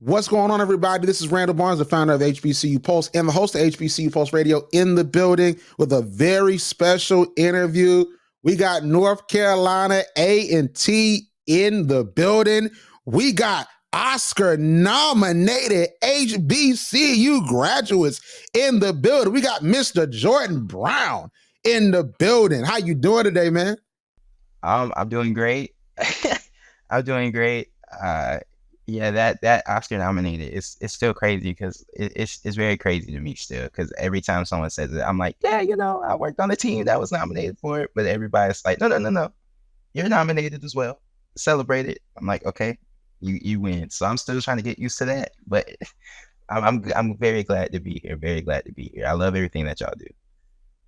What's going on, everybody? This is Randall Barnes, the founder of HBCU Pulse and the host of HBCU Pulse Radio, in the building with a very special interview. We got North Carolina A&T in the building. We got Oscar-nominated HBCU graduates in the building. We got Mr. Jordan Brown in the building. How you doing today, man? I'm doing great. I'm doing great. Yeah, that Oscar nominated, it's still crazy because it's very crazy to me still, because every time someone says it, I'm like, yeah, I worked on the team that was nominated for it, but everybody's like, no, you're nominated as well. Celebrate it. I'm like, okay, you win. So I'm still trying to get used to that, but I'm very glad to be here. Very glad to be here. I love everything that y'all do.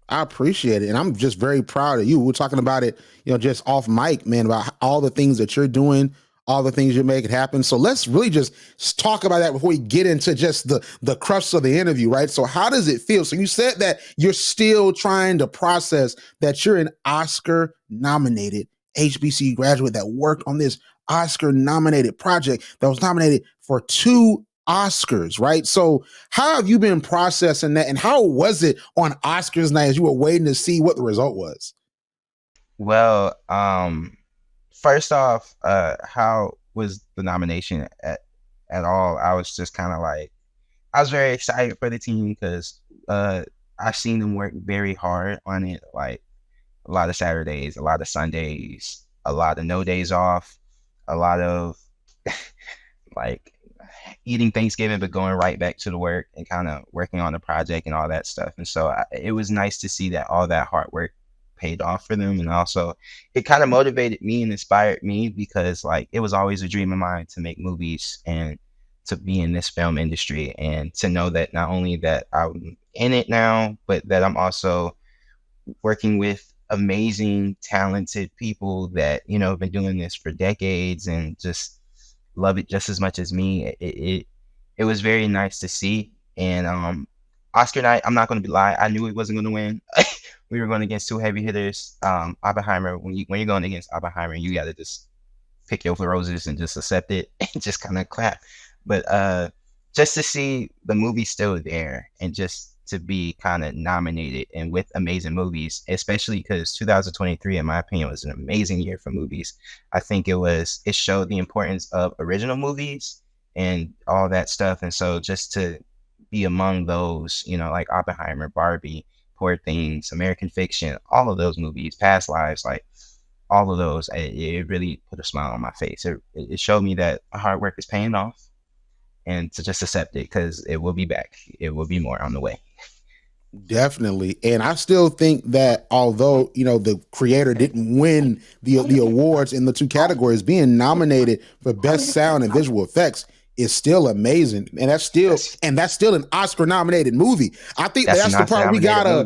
I appreciate it. And I'm just very proud of you. We're talking about it, just off mic, man, about all the things that you're doing, all the things you're making happen. So let's really just talk about that before we get into just the crux of the interview, right? So how does it feel? So you said that you're still trying to process that you're an Oscar-nominated HBCU graduate that worked on this Oscar-nominated project that was nominated for 2 Oscars, right? So how have you been processing that, and how was it on Oscars night as you were waiting to see what the result was? Well, first off, how was the nomination at all? I was just kind of like, I was very excited for the team because I've seen them work very hard on it, like a lot of Saturdays, a lot of Sundays, a lot of no days off, a lot of like eating Thanksgiving, but going right back to the work and kind of working on the project and all that stuff. And so it was nice to see that all that hard work paid off for them. And also it kind of motivated me and inspired me, because like it was always a dream of mine to make movies and to be in this film industry, and to know that not only that I'm in it now, but that I'm also working with amazing, talented people that, have been doing this for decades and just love it just as much as me. It was very nice to see. And Oscar night, I'm not going to be lie, I knew it wasn't going to win. We were going against 2 heavy hitters. Oppenheimer, when you're going against Oppenheimer, you got to just pick your roses and just accept it and just kind of clap. But just to see the movie still there, and just to be kind of nominated and with amazing movies, especially because 2023, in my opinion, was an amazing year for movies. I think it showed the importance of original movies and all that stuff. And so just to be among those, like Oppenheimer, Barbie, Poor Things, American Fiction, all of those movies, Past Lives, like all of those, it really put a smile on my face. It showed me that hard work is paying off, and to just accept it, because it will be back. It will be more on the way. Definitely. And I still think that although, the creator didn't win the awards in the 2 categories, being nominated for best sound and visual effects is still amazing. And that's still an Oscar nominated movie. I think that's the part we gotta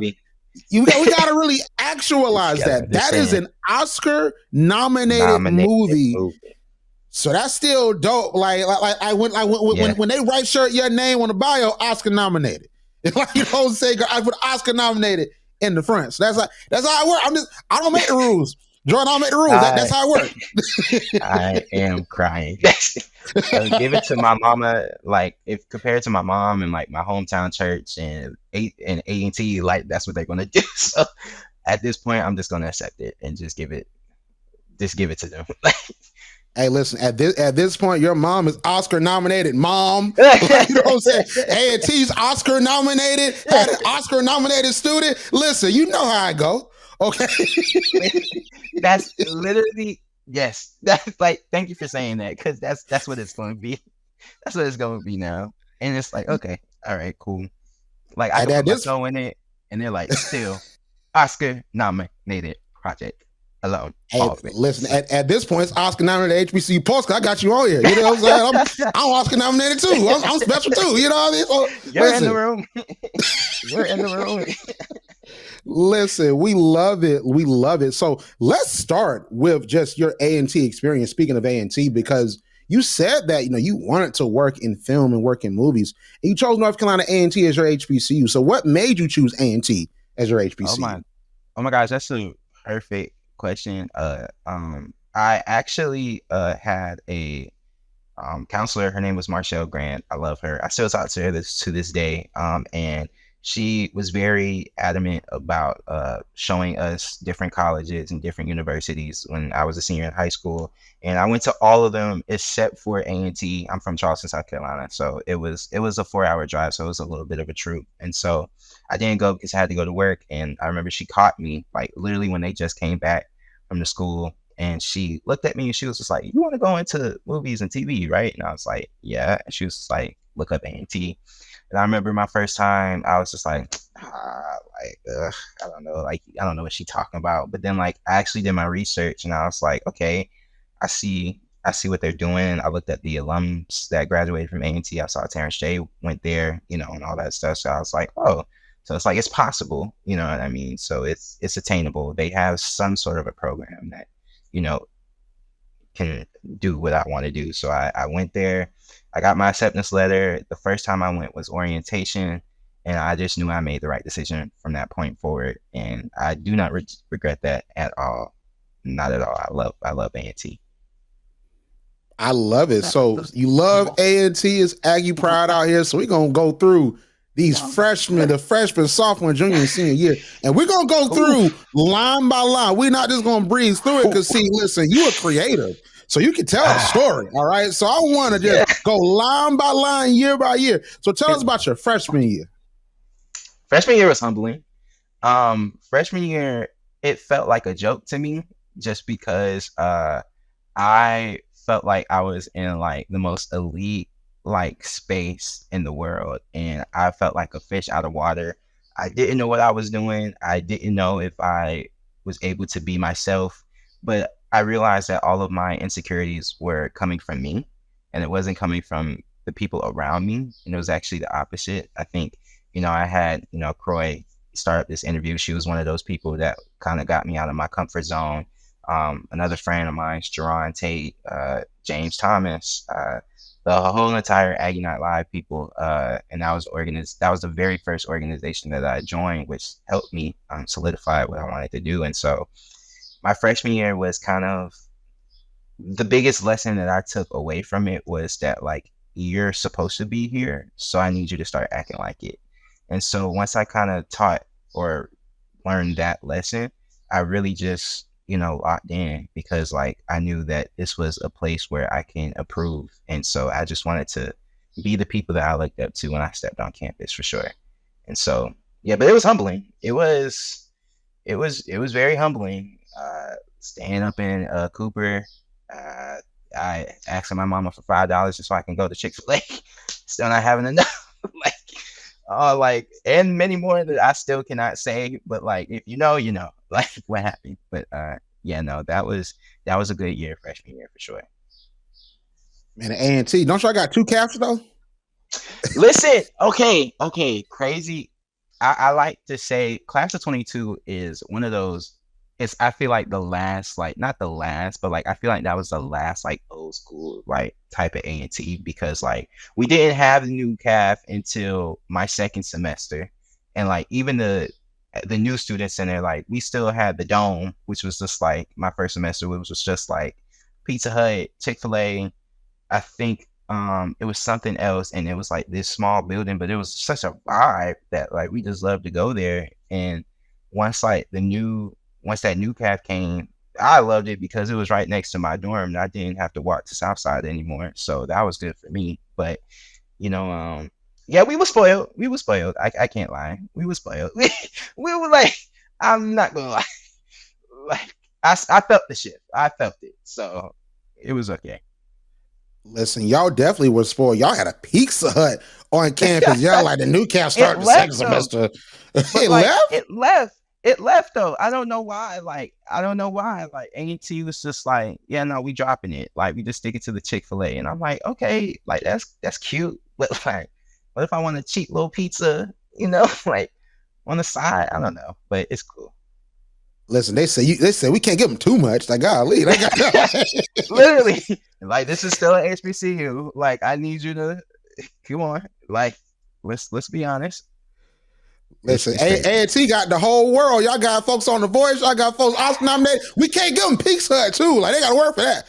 really actualize that. That is an Oscar nominated movie. So that's still dope. Like when they write your name on the bio, Oscar nominated. Like, say I put Oscar nominated in the front. So that's how it works. I don't make the rules. Jordan, I don't make the rules. That's how it works. I am crying. Give it to my mama. Like, if compared to my mom and like my hometown church and A&T, like that's what they're gonna do. So at this point, I'm just gonna accept it and just give it to them. Hey, listen, at this point, your mom is Oscar nominated, mom. Like, you know what I'm saying? A&T's Oscar nominated, had an Oscar nominated student. Listen, you know how I go. Okay. That's literally, yes. That's like, thank you for saying that, because that's what it's going to be. That's what it's going to be now. And it's like, okay, all right, cool. Like, I can put my toe in it, and they're like, still Oscar nominated project. Alone. Hey, listen, at this point, it's Oscar nominated HBCU Pulse. I got you on here. You know what I'm saying? I'm Oscar nominated too. I'm special too. You know what I mean? So, you're in the room. You're in the room. Listen, we love it. We love it. So let's start with just your A&T experience. Speaking of A&T, because you said that you wanted to work in film and work in movies, and you chose North Carolina A&T as your HBCU. So what made you choose A&T as your HBCU? Oh my gosh, that's a perfect question. I actually had a counselor. Her name was Marshall Grant. I love her. I still talk to her to this day. And she was very adamant about showing us different colleges and different universities when I was a senior in high school. And I went to all of them except for A&T. I'm from Charleston, South Carolina, so it was a 4-hour drive, so it was a little bit of a troop. And so I didn't go because I had to go to work. And I remember she caught me like literally when they just came back from the school, and she looked at me and she was just like, "You want to go into movies and TV, right?" And I was like, "Yeah." And she was just like, "Look up A&T." And I remember my first time, I was just like, I don't know, like I don't know what she's talking about. But then like I actually did my research, and I was like, okay, I see what they're doing. I looked at the alums that graduated from A&T. I saw Terrence J went there, and all that stuff. So I was like, oh, so it's like it's possible, you know what I mean? So it's attainable. They have some sort of a program that, you know, can do what I want to do. So I went there. I got my acceptance letter. The first time I went was orientation, and I just knew I made the right decision from that point forward. And I do not regret that at all. Not at all. I love A&T. I love it. So you love A&T, is Aggie Pride out here. So we're gonna go through these freshmen, the freshman, sophomore, junior, and senior year, and we're gonna go through line by line. We're not just gonna breeze through it because see, listen, you are creative, so you can tell the story. All right. So I want to just go line by line, year by year. So tell us about your freshman year. Freshman year was humbling. Freshman year, it felt like a joke to me just because I felt like I was in like the most elite like space in the world, and I felt like a fish out of water. I didn't know what I was doing. I didn't know if I was able to be myself, but I realized that all of my insecurities were coming from me, and it wasn't coming from the people around me. And it was actually the opposite. I think, I had, Croy start up this interview. She was one of those people that kind of got me out of my comfort zone. Another friend of mine, Jerron Tate, James Thomas, the whole entire Aggie Night Live people, and that was the very first organization that I joined, which helped me solidify what I wanted to do. And so my freshman year was kind of the biggest lesson that I took away from it was that like you're supposed to be here, so I need you to start acting like it. And so once I kind of taught or learned that lesson, I really just locked in because like I knew that this was a place where I can improve. And so I just wanted to be the people that I looked up to when I stepped on campus for sure. And so yeah, but it was humbling. It was very humbling. Staying up in Cooper, I asking my mama for $5 just so I can go to Chick-fil-A. Still not having enough. And many more that I still cannot say, but like if like what happened. But yeah, no, that was a good year, freshman year for sure. Man, A&T, don't y'all got two caps though? Listen, okay, crazy. I like to say class of 22 is one of those. It's I feel like the last, like not the last, but like I feel like that was the last like old school like type of A&T because like we didn't have the new CAF until my second semester, and like even the new students in there, like we still had the dome, which was just like my first semester, which was just like Pizza Hut, Chick-fil-A. I think it was something else, and it was like this small building, but it was such a vibe that like we just loved to go there. And once like once that new CAF came, I loved it because it was right next to my dorm and I didn't have to walk to Southside anymore. So that was good for me. But yeah, we were spoiled. I can't lie. We were spoiled. We were like, I'm not gonna lie. Like I felt the shift. I felt it. So it was okay. Listen, y'all definitely were spoiled. Y'all had a Pizza Hut on campus. Y'all like the new CAF started the second semester. It like, left? It left. It left though. I don't know why. Like A&T was just like, yeah, no, we dropping it. Like we just stick it to the Chick-fil-A. And I'm like, okay, like that's cute. But like, what if I want a cheap little pizza, like on the side? I don't know, but it's cool. Listen, they say we can't give them too much. Like, golly, they got literally, like this is still an HBCU. Like, I need you to come on. Like, let's be honest. Listen, A&T got the whole world. Y'all got folks on The Voice. Y'all got folks Oscar nominated. We can't give them Pizza Hut too. Like, they got to work for that.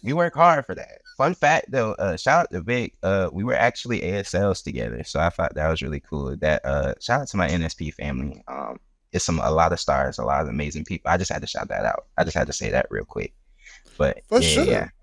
we work hard for that. Fun fact though, shout out to Vic. We were actually ASLs together, so I thought that was really cool. That shout out to my NSP family. It's a lot of stars, a lot of amazing people. I just had to shout that out. I just had to say that real quick. But For yeah, yeah. sure.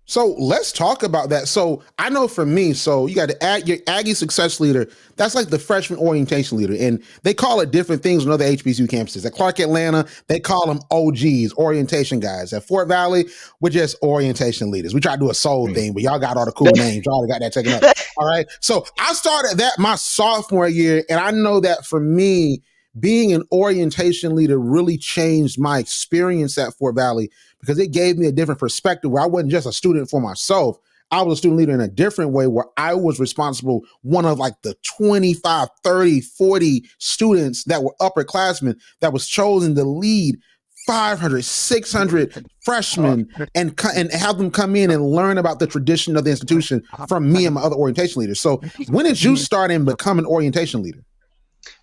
So let's talk about that. So I know for me, so you got your Aggie Success Leader. That's like the freshman orientation leader, and they call it different things on other HBCU campuses. At Clark Atlanta, they call them OGs, orientation guys. At Fort Valley, we're just orientation leaders. We try to do a soul thing, but y'all got all the cool names. Y'all got that taken up. All right. So I started that my sophomore year, and I know that for me, being an orientation leader really changed my experience at Fort Valley because it gave me a different perspective where I wasn't just a student for myself. I was a student leader in a different way where I was responsible, one of like the 25, 30, 40 students that were upperclassmen that was chosen to lead 500, 600 freshmen and have them come in and learn about the tradition of the institution from me and my other orientation leaders. So when did you start and become an orientation leader?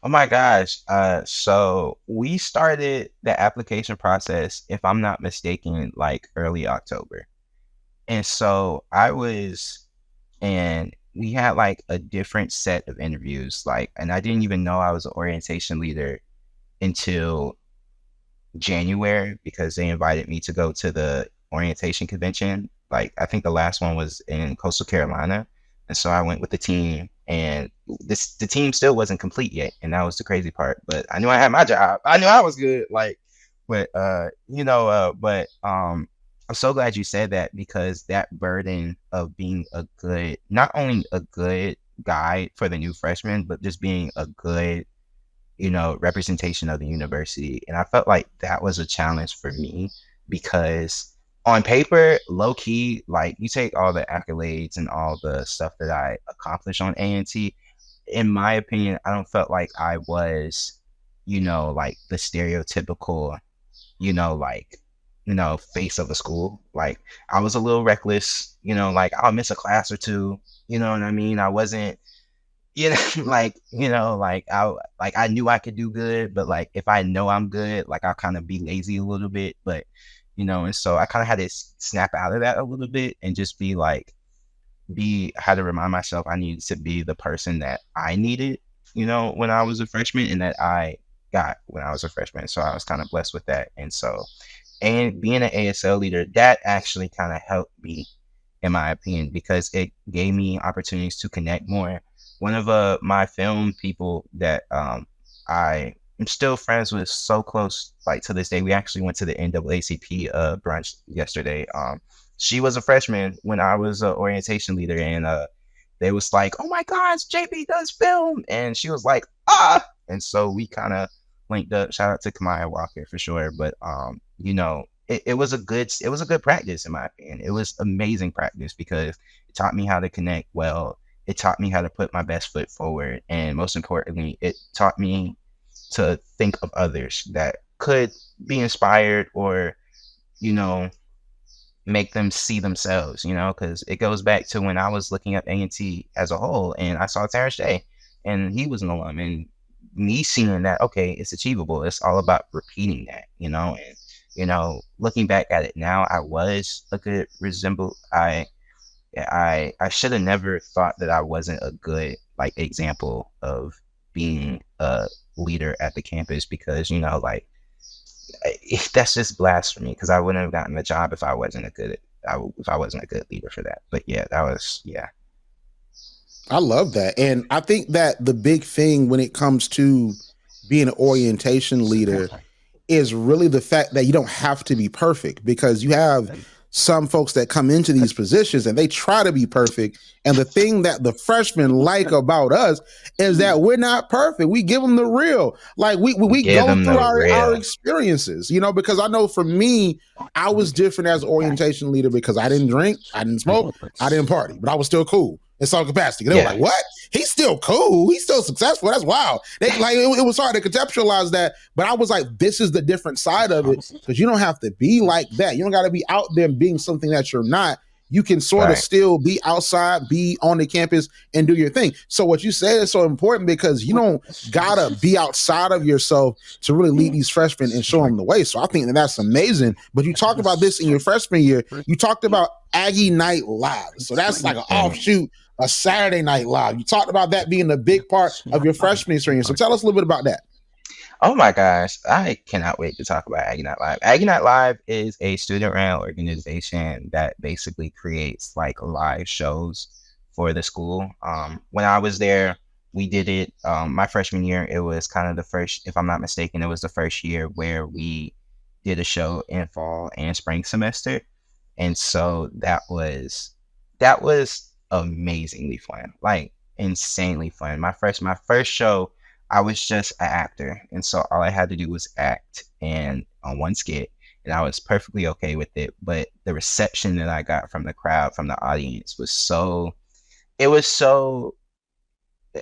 Oh my gosh. So we started the application process, if I'm not mistaken, like early October. And so and we had like a different set of interviews, and I didn't even know I was an orientation leader until January because they invited me to go to the orientation convention. Like, I think the last one was in Coastal Carolina. And so I went with the team, and the team still wasn't complete yet. And that was the crazy part. But I knew I had my job. I knew I was good. I'm so glad you said that because that burden of being not only a good guide for the new freshmen, but just being a good, representation of the university. And I felt like that was a challenge for me because on paper, low key, like you take all the accolades and all the stuff that I accomplished on A&T, in my opinion, I don't felt like I was, like the stereotypical, face of a school. Like I was a little reckless, like I'll miss a class or two, you know what I mean? I wasn't, I knew I could do good, but like if I know I'm good, like I'll kind of be lazy a little bit, but and so I kind of had to snap out of that a little bit and just had to remind myself I needed to be the person that I needed, when I was a freshman and that I got when I was a freshman. So I was kind of blessed with that. And being an ASL leader, that actually kind of helped me, in my opinion, because it gave me opportunities to connect more. One of my film people that I am still friends with, so close, like to this day, we actually went to the NAACP brunch yesterday. She was a freshman when I was an orientation leader, and they was like, "Oh my gosh, JB does film," and she was like, "Ah!" And so we kind of linked up. Shout out to Kamaya Walker for sure, but it was a good practice in my opinion. It was amazing practice because it taught me how to connect well. It taught me how to put my best foot forward, and most importantly, it taught me to think of others that could be inspired or make them see themselves, because it goes back to when I was looking at A&T as a whole, and I saw Terrence J, and he was an alum, and me seeing that, okay, it's achievable. It's all about repeating that, and looking back at it now, I was a good I should have never thought that I wasn't a good example of being a leader at the campus because that's just blasphemy because I wouldn't have gotten the job if I wasn't a good leader for that. But yeah, I love that. And I think that the big thing when it comes to being an orientation leader is really the fact that you don't have to be perfect because you have some folks that come into these positions and they try to be perfect. And the thing that the freshmen like about us is that we're not perfect. We give them the real. Like we go through our experiences, because I know for me, I was different as an orientation leader because I didn't drink, I didn't smoke, I didn't party, but I was still cool in some capacity. They were like, what? He's still cool. He's still successful. That's wild. It was hard to conceptualize that. But I was like, this is the different side of it because you don't have to be like that. You don't got to be out there being something that you're not. You can sort of still be outside, be on the campus and do your thing. So what you said is so important because you don't gotta be outside of yourself to really lead these freshmen and show them the way. So I think that's amazing. But you talked about this in your freshman year. You talked about Aggie Night Live. So that's like an Mm. offshoot, a Saturday Night Live. You talked about that being a big part of your freshman experience. So tell us a little bit about that. Oh my gosh, I cannot wait to talk about Aggie Night Live. Aggie Night Live is a student-run organization that basically creates like live shows for the school. When I was there, we did it. My freshman year, it was kind of the first, if I'm not mistaken, it was the first year where we did a show in fall and spring semester, and so that was amazingly fun, like insanely fun. My first show, I was just an actor, and so all I had to do was act and on one skit, and I was perfectly okay with it. But the reception that I got from the crowd, from the audience, was so. It was so.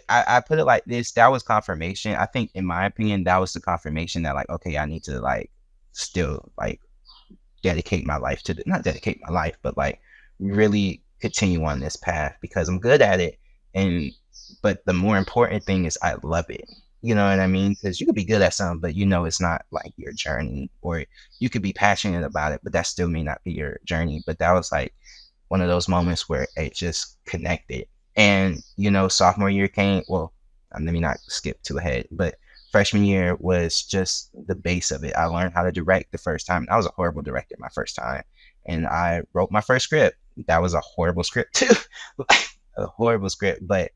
I put it like this: that was confirmation. I think, in my opinion, that was the confirmation that like, okay, I need to like still like dedicate my life to not dedicate my life, but like really continue on this path because I'm good at it. And but the more important thing is I love it. You know what I mean? Because you could be good at something, but you know it's not like your journey, or you could be passionate about it, but that still may not be your journey. But that was like one of those moments where it just connected. And sophomore year came. Well, let me not skip too ahead, but freshman year was just the base of it. I learned how to direct the first time. I was a horrible director my first time, and I wrote my first script. That was a horrible script too, a horrible script, but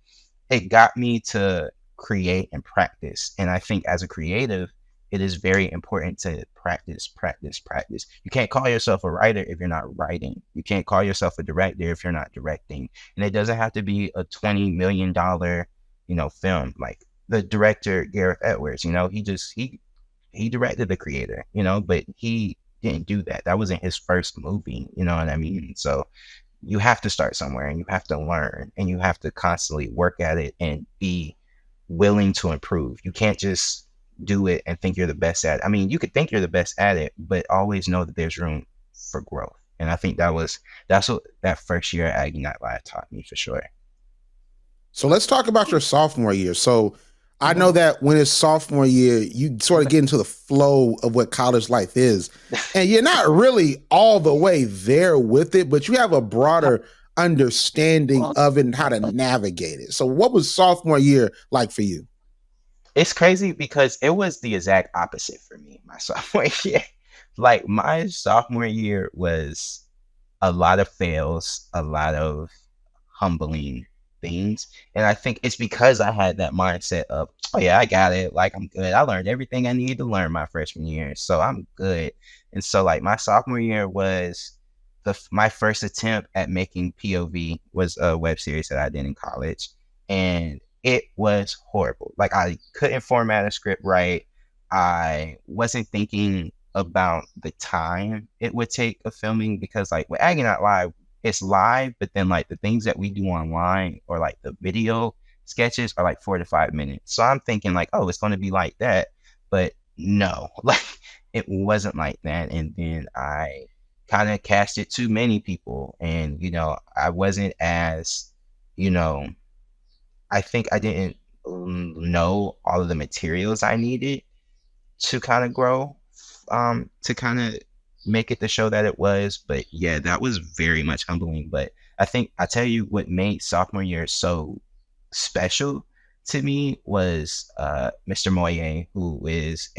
it got me to create and practice. And I think as a creative, it is very important to practice, practice, practice. You can't call yourself a writer if you're not writing. You can't call yourself a director if you're not directing. And it doesn't have to be a $20 million, film. Like the director Gareth Edwards, he directed The Creator, but he didn't do that. That wasn't his first movie, you know what I mean? So you have to start somewhere, and you have to learn, and you have to constantly work at it and be willing to improve. You can't just do it and think you're the best at it. I mean, you could think you're the best at it, but always know that there's room for growth. And I think that's what that first year at Aggie Night Live taught me for sure. So let's talk about your sophomore year. So I know that when it's sophomore year, you sort of get into the flow of what college life is. And you're not really all the way there with it, but you have a broader understanding of it and how to navigate it. So what was sophomore year like for you? It's crazy because it was the exact opposite for me my sophomore year. Like my sophomore year was a lot of fails, a lot of humbling things. And I think it's because I had that mindset of, oh yeah, I got it. Like I'm good. I learned everything I needed to learn my freshman year. So I'm good. And so like my sophomore year was my first attempt at making POV was a web series that I did in college. And it was horrible. Like I couldn't format a script right. I wasn't thinking about the time it would take of filming because like with Aggie Not Live, it's live, but then like the things that we do online or like the video sketches are like 4 to 5 minutes. So I'm thinking like, oh, it's going to be like that, but no, like it wasn't like that. And then I kind of cast it to many people, and I wasn't as, you know, I think I didn't know all of the materials I needed to kind of grow, to kind of make it the show that it was. But yeah, that was very much humbling. But I think I tell you what made sophomore year so special to me was Mr. Moye, who is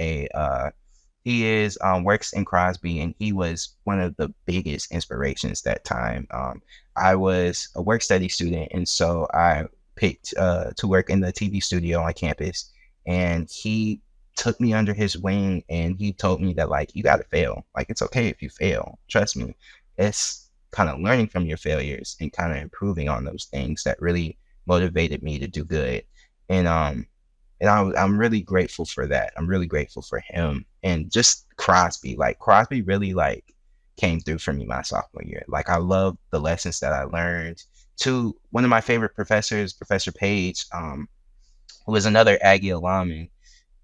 works in Crosby, and he was one of the biggest inspirations that time. I was a work study student, and so I picked to work in the TV studio on campus, and he took me under his wing, and he told me that like, you got to fail. Like it's okay if you fail. Trust me. It's kind of learning from your failures and kind of improving on those things that really motivated me to do good. And I'm really grateful for that. I'm really grateful for him, and just Crosby. Like Crosby really like came through for me my sophomore year. Like I love the lessons that I learned. To one of my favorite professors, Professor Page, who is another Aggie alum and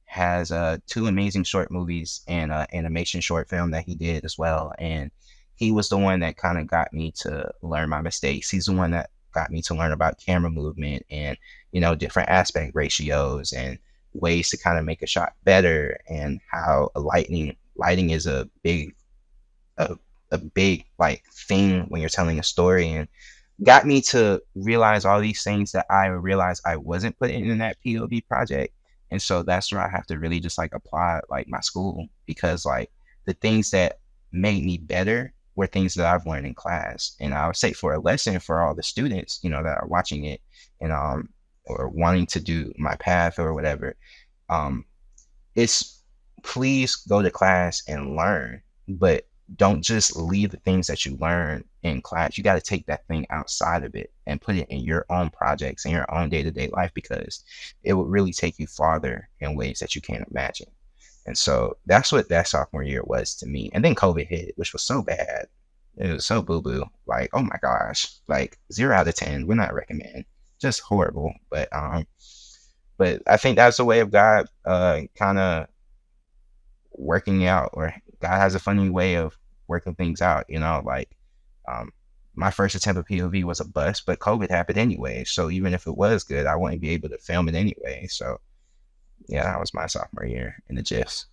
has two amazing short movies and animation short film that he did as well. And he was the one that kind of got me to learn my mistakes. He's the one that got me to learn about camera movement and different aspect ratios and ways to kind of make a shot better, and how lighting is a big a big like thing when you're telling a story, and got me to realize all these things that I realized I wasn't putting in that POV project. And so that's where I have to really just like apply like my school, because like the things that made me better were things that I've learned in class. And I would say for a lesson for all the students, you know, that are watching it and or wanting to do my path or whatever, um it's please go to class and learn, but don't just leave the things that you learn in class. You got to take that thing outside of it and put it in your own projects and your own day-to-day life, because it will really take you farther in ways that you can't imagine. And so that's what that sophomore year was to me. And then COVID hit, which was so bad. It was so boo-boo. Like, oh my gosh, like 0 out of 10. We're not recommend. Just horrible. But I think that's the way of God kind of working out, or God has a funny way of working things out, you know, like um, my first attempt at POV was a bust, but COVID happened anyway. So even if it was good, I wouldn't be able to film it anyway. So yeah, that was my sophomore year in the gist.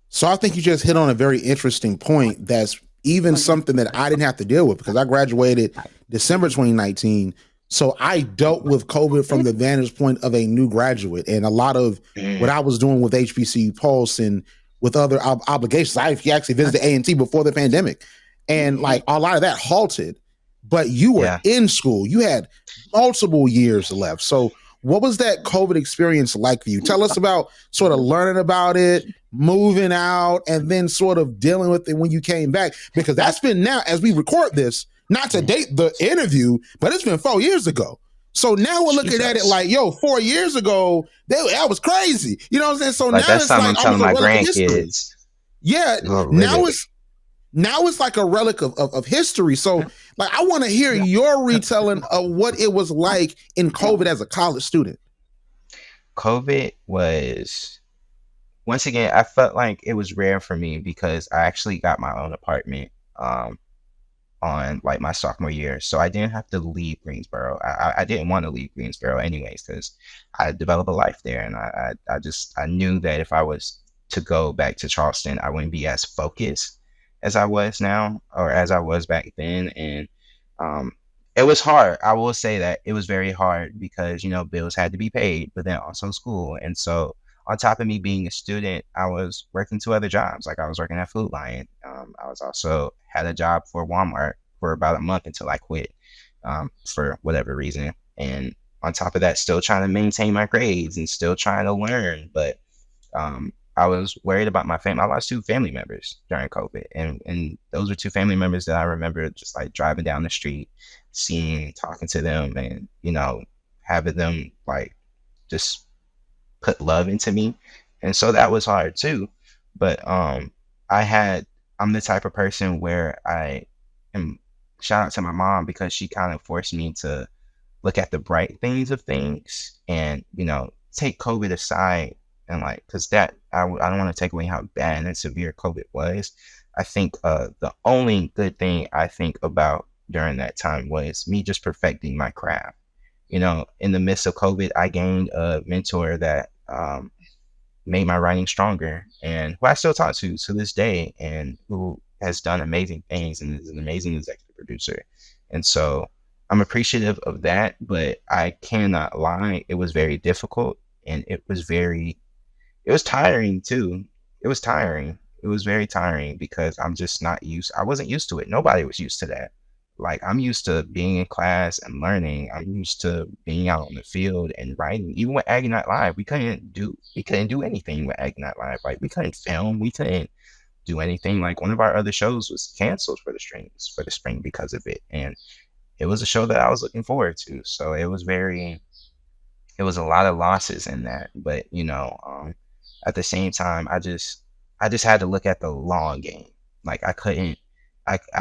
So I think you just hit on a very interesting point. That's even something that I didn't have to deal with because I graduated December 2019. So I dealt with COVID from the vantage point of a new graduate, and a lot of what I was doing with HBCU Pulse and with other obligations. I actually visited A&T before the pandemic, and like a lot of that halted. But you were in school; you had multiple years left. So what was that COVID experience like for you? Tell us about sort of learning about it, moving out, and then sort of dealing with it when you came back, because that's been now, as we record this, not to date the interview, but it's been 4 years ago. So now we're looking at it like, yo, 4 years ago, that was crazy. You know what I'm saying? So like now it's like I'm telling my grandkids. Yeah, now it's like a relic of history. So like I want to hear your retelling of what it was like in COVID as a college student. COVID was, once again, I felt like it was rare for me because I actually got my own apartment on like my sophomore year. So I didn't have to leave Greensboro. I didn't want to leave Greensboro anyways, because I developed a life there. And I knew that if I was to go back to Charleston, I wouldn't be as focused as I was now, or as I was back then. And it was hard. I will say that it was very hard because, you know, bills had to be paid, but then also school. And so on top of me being a student, I was working 2 other jobs. Like I was working at Food Lion. I was also had a job for Walmart for about a month until I quit for whatever reason. And on top of that, still trying to maintain my grades and still trying to learn. But I was worried about my family. I lost 2 family members during COVID. And those were 2 family members that I remember just like driving down the street, seeing, talking to them, and, you know, having them like just put love into me. And so that was hard too. But I'm the type of person where I am, shout out to my mom, because she kind of forced me to look at the bright things of things and, you know, take COVID aside. And like, because that I don't want to take away how bad and severe COVID was. I think the only good thing I think about during that time was me just perfecting my craft. You know, in the midst of COVID, I gained a mentor that made my writing stronger, and who I still talk to this day, and who has done amazing things and is an amazing executive producer. And so I'm appreciative of that, but I cannot lie. It was very difficult, and it was tiring too. It was tiring. It was very tiring because I wasn't used to it. Nobody was used to that. Like I'm used to being in class and learning. I'm used to being out on the field and writing. Even with Aggie Night Live, we couldn't do anything with Aggie Night Live. Like we couldn't film, we couldn't do anything. Like one of our other shows was canceled for the spring because of it. And it was a show that I was looking forward to. So it was a lot of losses in that. But you know, at the same time, I just had to look at the long game. Like I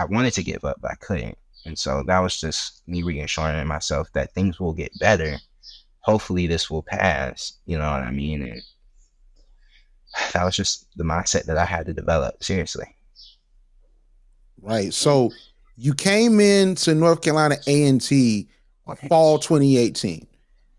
wanted to give up, but I couldn't. And so that was just me reassuring myself that things will get better. Hopefully this will pass. You know what I mean? And that was just the mindset that I had to develop. Seriously. Right. So you came into North Carolina A&T fall 2018.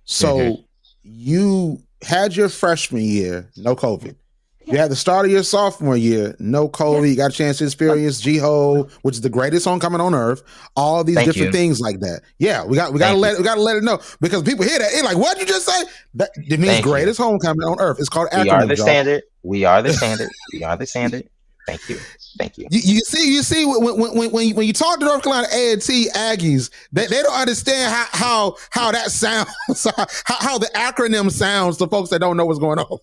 So you had your freshman year, no COVID. You had the start of your sophomore year, no Yeah. COVID, you got a chance to experience G-Ho, which is the greatest homecoming on earth, all these Thank different you. things like that. Yeah, Thank you. we gotta let it know because people hear that, they're like, what'd you just say? That it means Thank you. greatest homecoming on earth. It's called We are the acronyms, y'all. standard. We are the standard. We are the standard. Thank you. Thank you. You see, when you talk to North Carolina A&T Aggies, they don't understand how that sounds, how the acronym sounds to folks that don't know what's going on.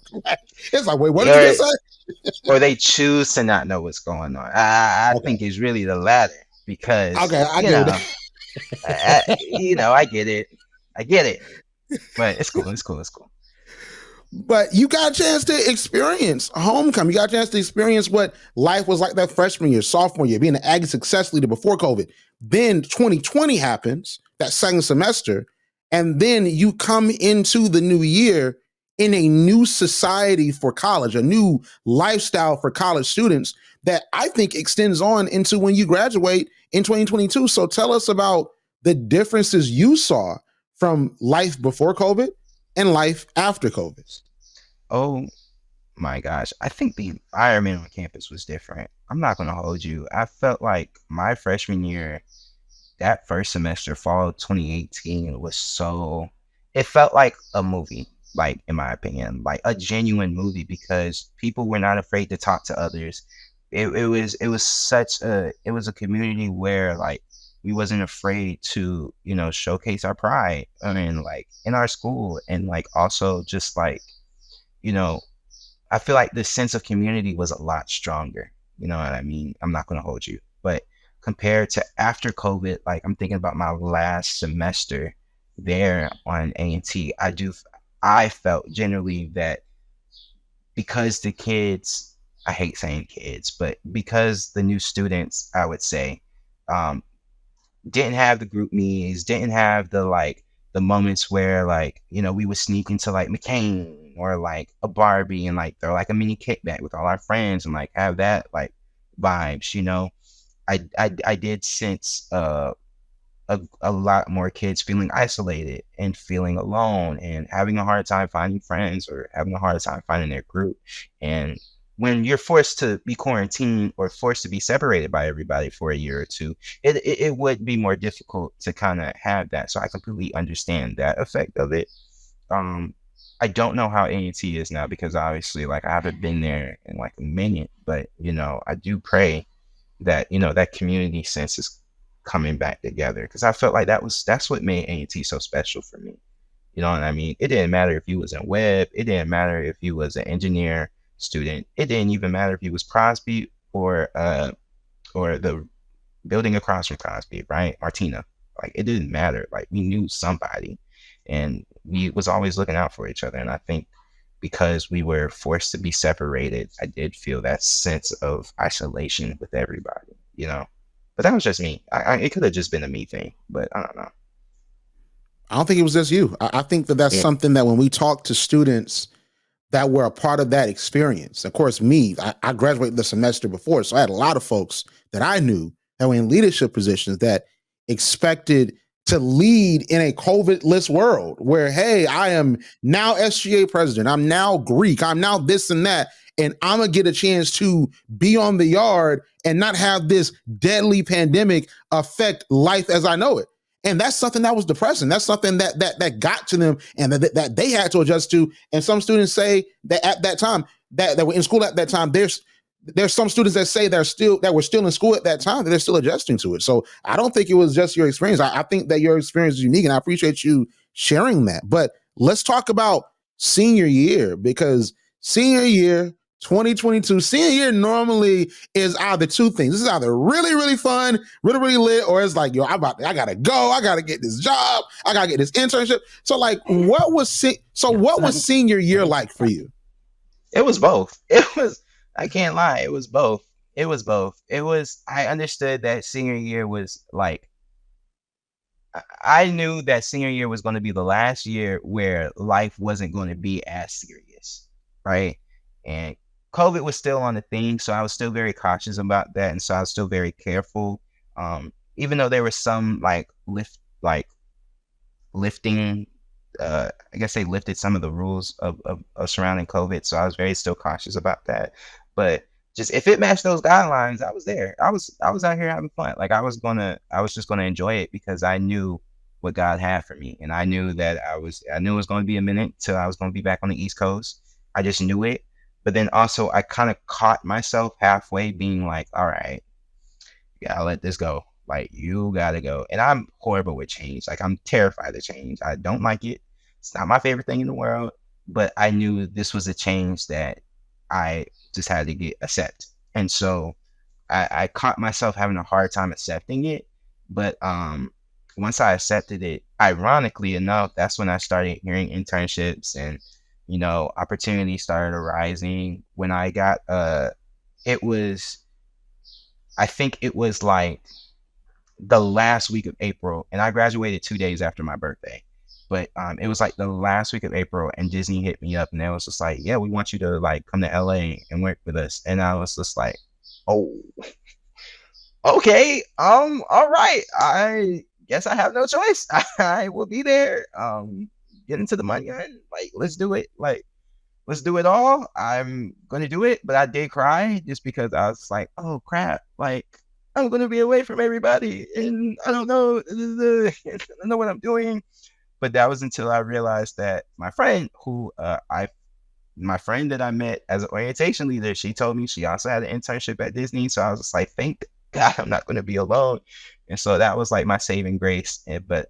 It's like, wait, what did you Or just say? or they choose to not know what's going on. I Okay, think it's really the latter because okay, I get it. I get it. I get it. But it's cool. It's cool. It's cool. But you got a chance to experience homecoming. You got a chance to experience what life was like that freshman year, sophomore year, being an Aggie Success Leader before COVID. Then 2020 happens, that second semester, and then you come into the new year in a new society for college, a new lifestyle for college students that I think extends on into when you graduate in 2022. So tell us about the differences you saw from life before COVID and life after COVID. Oh my gosh. I think the environment on campus was different. I'm not gonna hold you. I felt like my freshman year, that first semester, fall of 2018, was so it felt like a movie, like in my opinion, like a genuine movie because people were not afraid to talk to others. It was such a it was a community where like we wasn't afraid to, showcase our pride. I mean, like in our school and like also just like, you know, I feel like the sense of community was a lot stronger. You know what I mean? I'm not gonna hold you. But compared to after COVID, like I'm thinking about my last semester there on A&T, I felt generally that because the kids, I hate saying kids, but because the new students, I would say, um, didn't have the group meetings, didn't have the moments where like, we would sneak into like McCain or like a Barbie and like throw like a mini kickback with all our friends and like have that like vibes. I did sense a lot more kids feeling isolated and feeling alone and having a hard time finding friends or having a hard time finding their group. And when you're forced to be quarantined or forced to be separated by everybody for a year or two, it would be more difficult to kind of have that. So I completely understand that effect of it. Um, I don't know how A&T is now because obviously, like, I haven't been there in like a minute, but I do pray that that community sense is coming back together because I felt like that's what made A&T so special for me. You know what I mean? It didn't matter if you was in web. It didn't matter if you was an engineer student. It didn't even matter if you was Crosby or the building across from Crosby, right? Martina. Like it didn't matter. Like we knew somebody, and we was always looking out for each other. And I think because we were forced to be separated, I did feel that sense of isolation with everybody. But that was just me. It could have just been a me thing, but I don't know. I don't think it was just you. I think that that's Yeah. something that when we talk to students that were a part of that experience, of course, I graduated the semester before, so I had a lot of folks that I knew that were in leadership positions that expected to lead in a COVID-less world where, hey, I am now SGA president, I'm now Greek, I'm now this and that, and I'm gonna get a chance to be on the yard and not have this deadly pandemic affect life as I know it. And that's something that was depressing. That's something that got to them and that they had to adjust to. And some students say that at that time, that were in school at that time, there's some students that say that were still in school at that time that they're still adjusting to it. So I don't think it was just your experience. I think that your experience is unique, and I appreciate you sharing that. But let's talk about senior year, because senior year 2022, senior year normally is either two things. This is either really, really fun, really, really lit, or it's like, yo, I gotta go, I gotta get this job, I gotta get this internship. So like, what was senior year like for you? It was both. It was, I can't lie, it was both. It was both. I understood that senior year was like, I knew that senior year was going to be the last year where life wasn't going to be as serious, right? And COVID was still on the thing, so I was still very cautious about that, and so I was still very careful. Even though there was some like lifting I guess they lifted some of the rules of surrounding COVID, so I was very still cautious about that. But just if it matched those guidelines, I was there. I was out here having fun. Like I was just gonna enjoy it because I knew what God had for me, and I knew that I knew it was going to be a minute till I was going to be back on the East Coast. I just knew it. But then also I kind of caught myself halfway being like, all right, you gotta let this go. Like you gotta go. And I'm horrible with change. Like I'm terrified of change. I don't like it. It's not my favorite thing in the world. But I knew this was a change that I just had to get accept. And so I caught myself having a hard time accepting it. But once I accepted it, ironically enough, that's when I started hearing internships and opportunities started arising. When I got it was I think it was like the last week of April, and I graduated 2 days after my birthday. But it was like the last week of April, and Disney hit me up, and they was just like, "Yeah, we want you to like come to LA and work with us." And I was just like, "Oh, okay, all right. I guess I have no choice. I will be there. Get into the money, and like, let's do it. Like, let's do it all. I'm gonna do it." But I did cry just because I was like, "Oh crap! Like, I'm gonna be away from everybody, and I don't know, I don't know what I'm doing." But that was until I realized that my friend, my friend that I met as an orientation leader, she told me she also had an internship at Disney. So I was just like, thank God I'm not going to be alone. And so that was like my saving grace. But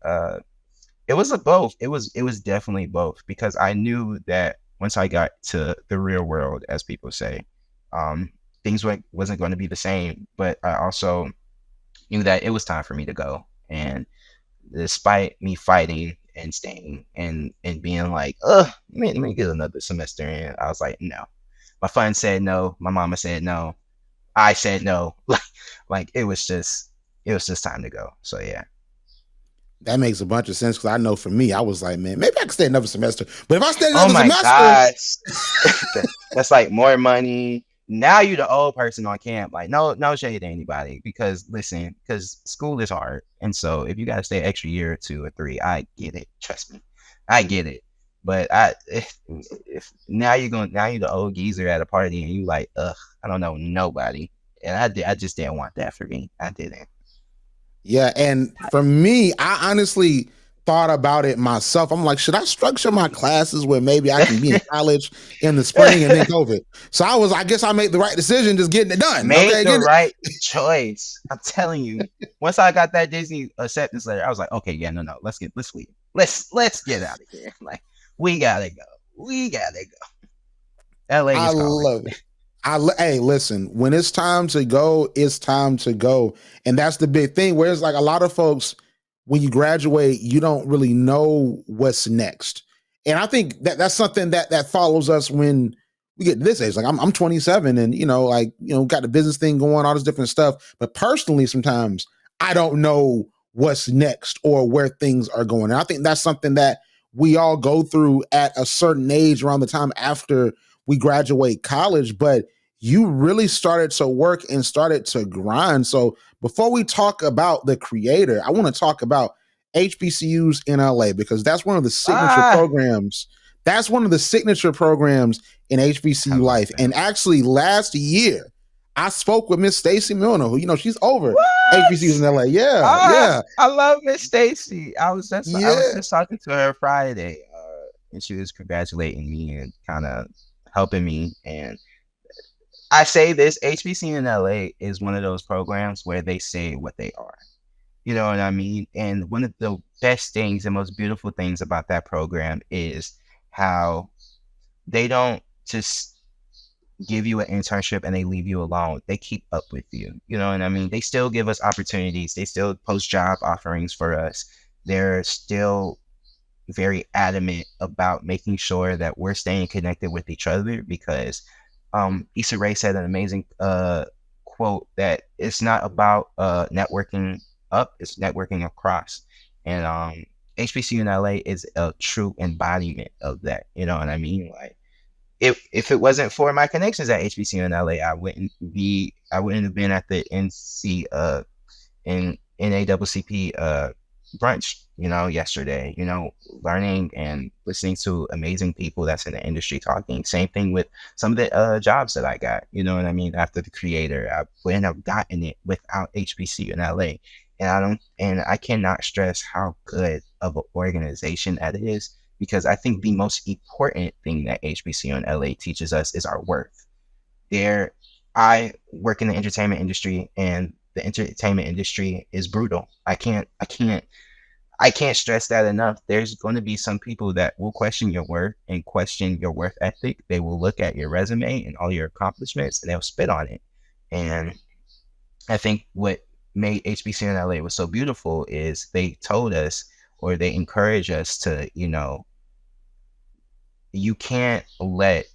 it was a both. It was definitely both, because I knew that once I got to the real world, as people say, things wasn't going to be the same. But I also knew that it was time for me to go. And despite me fighting and staying and being like, let me get another semester in, I was like, no. My friend said no. My mama said no. I said no. Like it was just time to go. So yeah. That makes a bunch of sense, because I know for me, I was like, man, maybe I can stay another semester. But if I stay Oh another my semester, God. That's like more money. Now you the old person on camp. Like no shade to anybody, because listen, because school is hard. And so if you gotta stay an extra year or 2 or 3, I get it. Trust me. I get it. But if now you're the old geezer at a party and you like, I don't know nobody. And I just didn't want that for me. I didn't. yeah. And for me, I honestly thought about it myself. I'm like, should I structure my classes where maybe I can be in college in the spring, and then COVID? So I guess I made the right decision, just getting it done. Made Okay, the right choice. I'm telling you. Once I got that Disney acceptance letter, I was like, okay, yeah, no, let's leave. Let's get out of here. Like, we gotta go. We gotta go. LA I is calling. love it. Hey, listen, when it's time to go, it's time to go. And that's the big thing. Whereas like a lot of folks, when you graduate, you don't really know what's next. And I think that's something that follows us when we get to this age. Like I'm 27, and got the business thing going, all this different stuff. But personally, sometimes I don't know what's next or where things are going. And I think that's something that we all go through at a certain age around the time after we graduate college. But you really started to work and started to grind. So before we talk about the creator, I want to talk about HBCUs in LA, because that's one of the signature Ah, programs. That's one of the signature programs in I HBCU love life. that. And actually, last year, I spoke with Miss Stacy Milner, who she's over HBCUs in What? LA. Yeah, Ah, yeah, I love Miss Stacy. I was yeah. just talking to her Friday, and she was congratulating me and kind of helping me. And I say this, HBC in LA is one of those programs where they say what they are. You know what I mean? And one of the best things and most beautiful things about that program is how they don't just give you an internship and they leave you alone. They keep up with you. You know what I mean? They still give us opportunities. They still post job offerings for us. They're still very adamant about making sure that we're staying connected with each other, because Issa Rae said an amazing quote that it's not about networking up, it's networking across. And HBCU in LA is a true embodiment of that. You know what I mean? Like if it wasn't for my connections at HBCU in LA, I wouldn't have been at the NC in NAACP brunch yesterday, learning and listening to amazing people that's in the industry talking. Same thing with some of the jobs that I got, you know what I mean? After the creator, I wouldn't have gotten it without HBCU in LA. And I cannot stress how good of an organization that is, because I think the most important thing that HBCU in LA teaches us is our worth. There, I work in the entertainment industry, and the entertainment industry is brutal. I can't stress that enough. There's going to be some people that will question your worth and question your worth ethic. They will look at your resume and all your accomplishments, and they'll spit on it. And I think what made HBC in LA was so beautiful is they told us, or they encourage us to, you can't let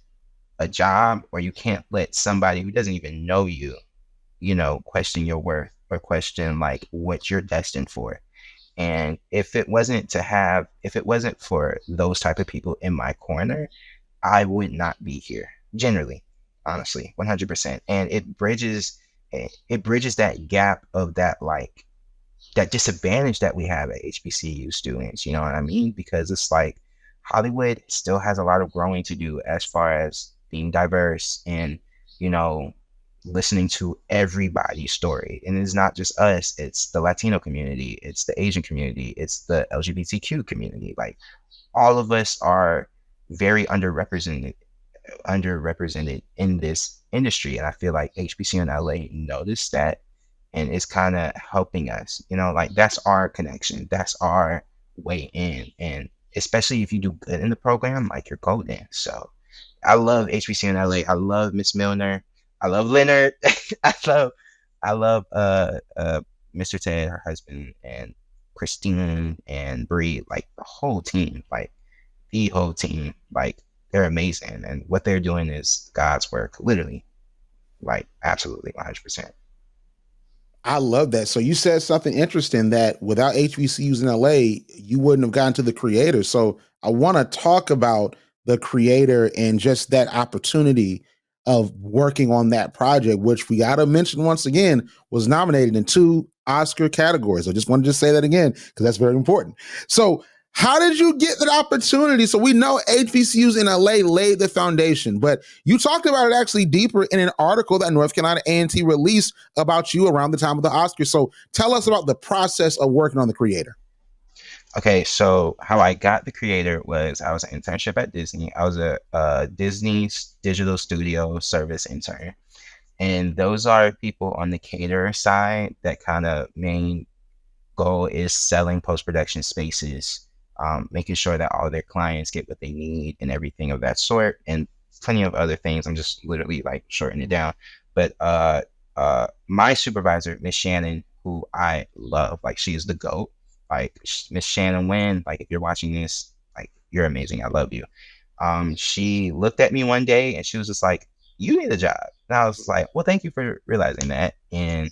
a job, or you can't let somebody who doesn't even know you, question your worth or question like what you're destined for. And if it wasn't for those type of people in my corner, I would not be here. Generally, honestly, 100%. And it bridges that gap of that, like, that disadvantage that we have at HBCU students. You know what I mean? Because it's like Hollywood still has a lot of growing to do as far as being diverse and, you know, listening to everybody's story. And it's not just us, it's the Latino community, it's the Asian community, it's the LGBTQ community. Like, all of us are very underrepresented in this industry. And I feel like HBC in LA noticed that, and it's kind of helping us, like, that's our connection, that's our way in. And especially if you do good in the program, like, you're golden. So I love HBC in LA. I love Miss Milner. I love Leonard. I love Mr. Ted, her husband, and Christine and Bree, like the whole team, like they're amazing. And what they're doing is God's work, literally, like absolutely 100%. I love that. So you said something interesting that without HBCUs in LA, you wouldn't have gotten to the creator. So I want to talk about the creator and just that opportunity of working on that project, which we got to mention once again, was nominated in 2 Oscar categories. I just wanted to say that again, because that's very important. So how did you get that opportunity? So we know HBCUs in LA laid the foundation, but you talked about it actually deeper in an article that North Carolina A&T released about you around the time of the Oscars. So tell us about the process of working on the creator. Okay, so how I got the creator was I was an internship at Disney. I was a Disney's digital studio service intern. And those are people on the caterer side that kind of main goal is selling post-production spaces, making sure that all their clients get what they need and everything of that sort, and plenty of other things. I'm just literally like shortening it down. But my supervisor, Miss Shannon, who I love, like, she is the GOAT. Like, Miss Shannon Wynn, like, if you're watching this, like, you're amazing. I love you. She looked at me one day and she was just like, "You need a job." And I was like, "Well, thank you for realizing that." And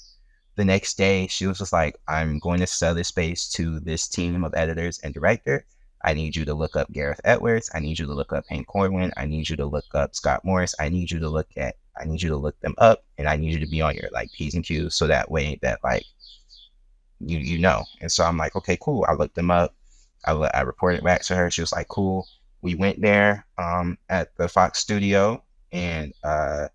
the next day, she was just like, "I'm going to sell this space to this team of editors and director. I need you to look up Gareth Edwards. I need you to look up Hank Corwin. I need you to look up Scott Morris. I need you to look them up, and I need you to be on your, like, P's and Q's, so that way that, like, you know." And so I'm like, "Okay, cool." I looked them up. I reported back to her. She was like, "Cool." We went there at the Fox studio, and I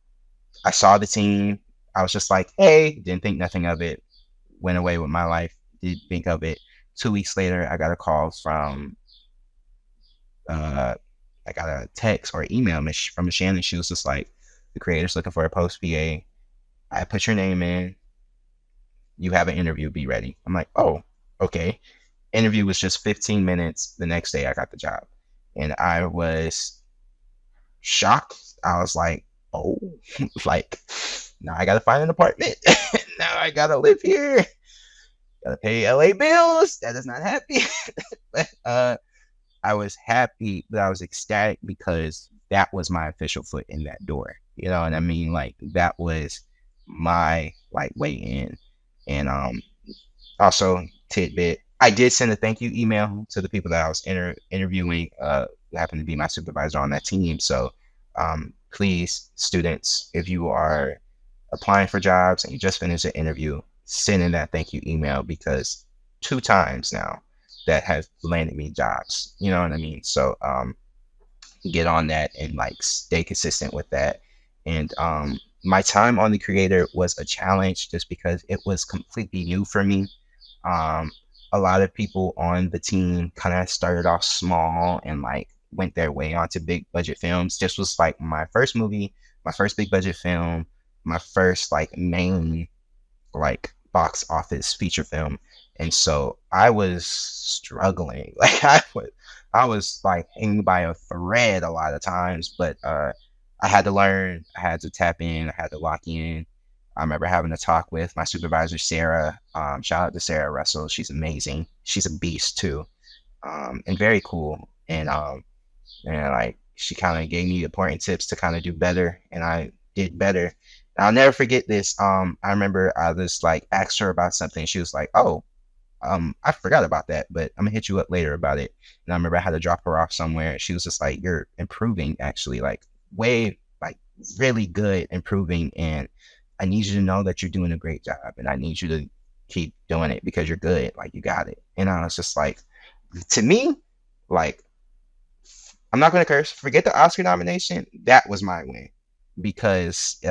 saw the team. I was just like, "Hey," didn't think nothing of it. Went away with my life. Didn't think of it. 2 weeks later, I got a call from, I got a text or email from Miss Shannon. She was just like, "The creator's looking for a post PA. I put your name in. You have an interview. Be ready." I'm like, "Oh, okay." Interview was just 15 minutes. The next day, I got the job, and I was shocked. I was like, "Oh," like, now I gotta find an apartment. Now I gotta live here. Gotta pay LA bills. That is not happy. But I was happy, but I was ecstatic because that was my official foot in that door. You know what I mean? Like, that was my, like, way in. And also, tidbit, I did send a thank you email to the people that I was interviewing, who happened to be my supervisor on that team. So please, students, if you are applying for jobs and you just finished an interview, send in that thank you email, because 2 times now that has landed me jobs. You know what I mean? So get on that and like stay consistent with that. And my time on the creator was a challenge just because it was completely new for me. um a lot of people on the team kind of started off small and like went their way onto big budget films. This was like my first movie, my first big budget film, my first like main like box office feature film. And so I was struggling. Like I was like hanging by a thread a lot of times, but I had to learn, I had to tap in, I had to lock in. I remember having a talk with my supervisor, Sarah. Shout out to Sarah Russell. She's amazing. She's a beast too. And very cool. And like she kind of gave me important tips to kind of do better, and I did better. And I'll never forget this. I remember I just like asked her about something. She was like, "Oh, I forgot about that, but I'm gonna hit you up later about it." And I remember I had to drop her off somewhere. She was just like, "You're improving, actually, like way, like really good, improving, and I need you to know that you're doing a great job, and I need you to keep doing it because you're good, like you got it." And I was just like, to me, like I'm not gonna curse. Forget the Oscar nomination. That was my win because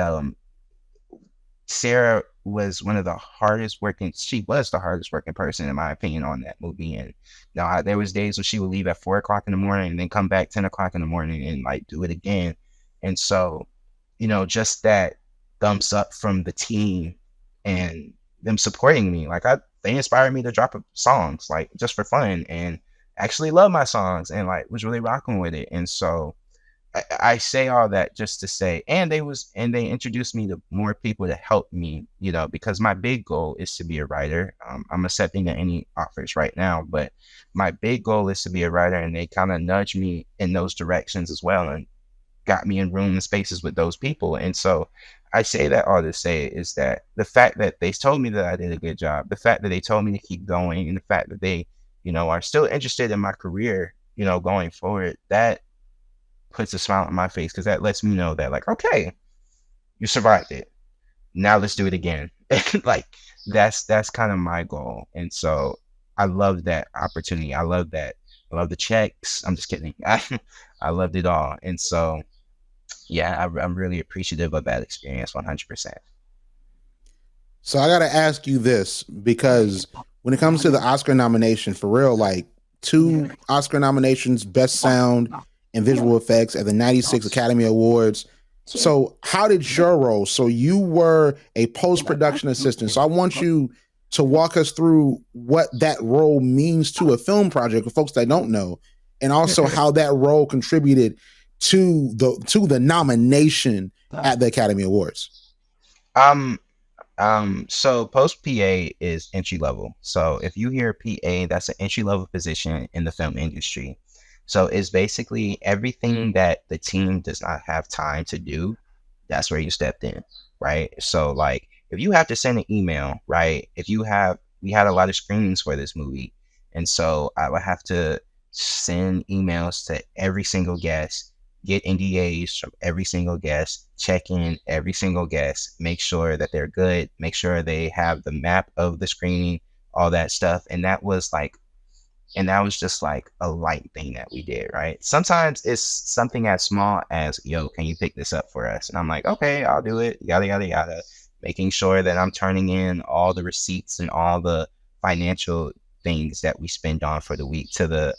Sarah was one of the hardest working. She was the hardest working person, in my opinion, on that movie. And there was days when she would leave at 4 o'clock in the morning and then come back 10 o'clock in the morning and like do it again. And so, just that thumbs up from the team and them supporting me. Like they inspired me to drop songs like just for fun and actually love my songs and like was really rocking with it. And so I say all that just to say, and they introduced me to more people to help me, because my big goal is to be a writer. I'm accepting any offers right now, but my big goal is to be a writer, and they kind of nudged me in those directions as well, and got me in room and spaces with those people. And so I say that all to say is that the fact that they told me that I did a good job, the fact that they told me to keep going, and the fact that they, are still interested in my career, going forward, that puts a smile on my face because that lets me know that like, okay, you survived it. Now let's do it again. Like that's kind of my goal. And so I love that opportunity. I love that. I love the checks. I'm just kidding. I loved it all. And so, yeah, I'm really appreciative of that experience 100%. So I got to ask you this, because when it comes to the Oscar nomination, for real, like 2 Oscar nominations, Best Sound and Visual Effects at the 96 Academy Awards. So how did your role? So you were a post-production assistant. So I want you to walk us through what that role means to a film project for folks that don't know, and also how that role contributed to the nomination at the Academy Awards. So post PA is entry level. So if you hear PA, that's an entry level position in the film industry. So it's basically everything that the team does not have time to do. That's where you stepped in, right? So like if you have to send an email, right? We had a lot of screenings for this movie. And so I would have to send emails to every single guest, get NDAs from every single guest, check in every single guest, make sure that they're good, make sure they have the map of the screening, all that stuff. And that was just like a light thing that we did, right? Sometimes it's something as small as, yo, can you pick this up for us? And I'm like, okay, I'll do it, yada, yada, yada. Making sure that I'm turning in all the receipts and all the financial things that we spend on for the week to the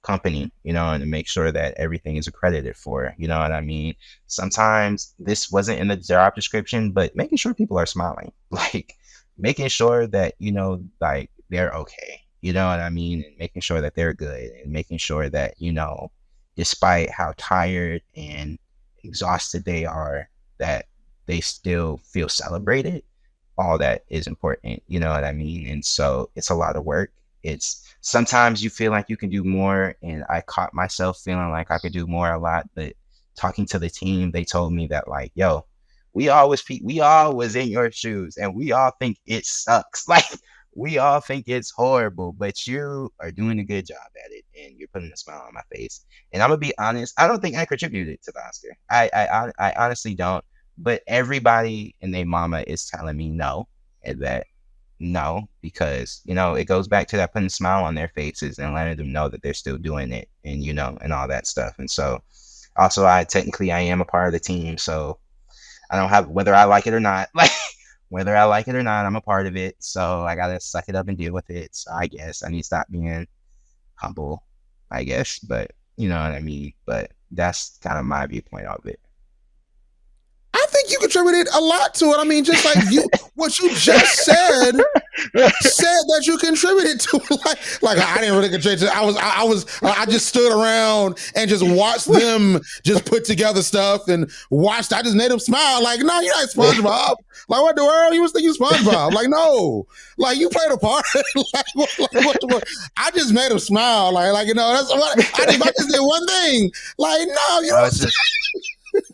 company, and to make sure that everything is accredited for, you know what I mean? Sometimes this wasn't in the job description, but making sure people are smiling, like making sure that, like they're okay, you know what I mean? And making sure that they're good, and making sure that, despite how tired and exhausted they are, that they still feel celebrated. All that is important, you know what I mean? And so it's a lot of work. It's sometimes you feel like you can do more, and I caught myself feeling like I could do more a lot. But talking to the team, they told me that like, yo, we all was in your shoes, and we all think it sucks. Like we all think it's horrible, but you are doing a good job at it, and you're putting a smile on my face. And I'm gonna be honest, I don't think I contributed to the Oscar. I honestly don't. But everybody and their mama is telling me no, and that no, because it goes back to that putting a smile on their faces and letting them know that they're still doing it, and and all that stuff. And so also, I am a part of the team, so I don't have, whether I like it or not, like whether I like it or not, I'm a part of it. So I gotta suck it up and deal with it. So I guess I need to stop being humble, I guess, but you know what I mean. But that's kind of my viewpoint of it. I think you contributed a lot to it. I mean, just like what you just said that you contributed to. like I didn't really contribute to it. I just stood around and just watched them just put together stuff and watched. I just made them smile. Like, no, you're not SpongeBob. Like, what the world? You was thinking SpongeBob? Like, no. Like, you played a part. What? I just made them smile. Like that's what I just did one thing. Like, no, you.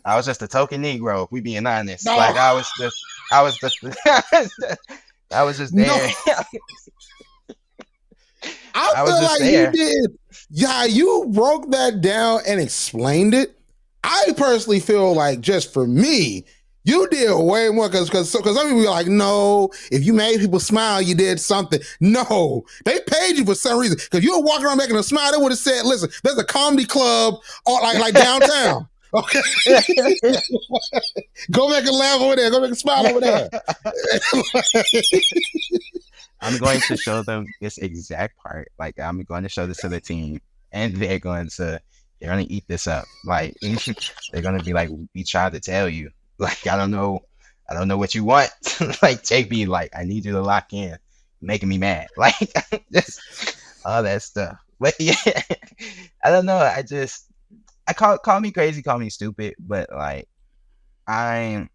I was just a token Negro, if we being honest. No. Like I was just I was just there. No. I feel like there. You did. Yeah, you broke that down and explained it. I personally feel like, just for me, you did way more, because some people are like, no, if you made people smile, you did something. No, they paid you for some reason, because you were walking around making them smile. They would have said, listen, there's a comedy club like downtown. Okay. Go make a laugh over there. Go make a smile over there. I'm going to show them this exact part. Like, I'm going to show this to the team, and they're going to eat this up. Like, they're going to be like, we tried to tell you. Like, I don't know what you want. Like, take me. Like, I need you to lock in. Making me mad. Like, just all that stuff. But yeah, I don't know. I call me crazy, call me stupid, but like I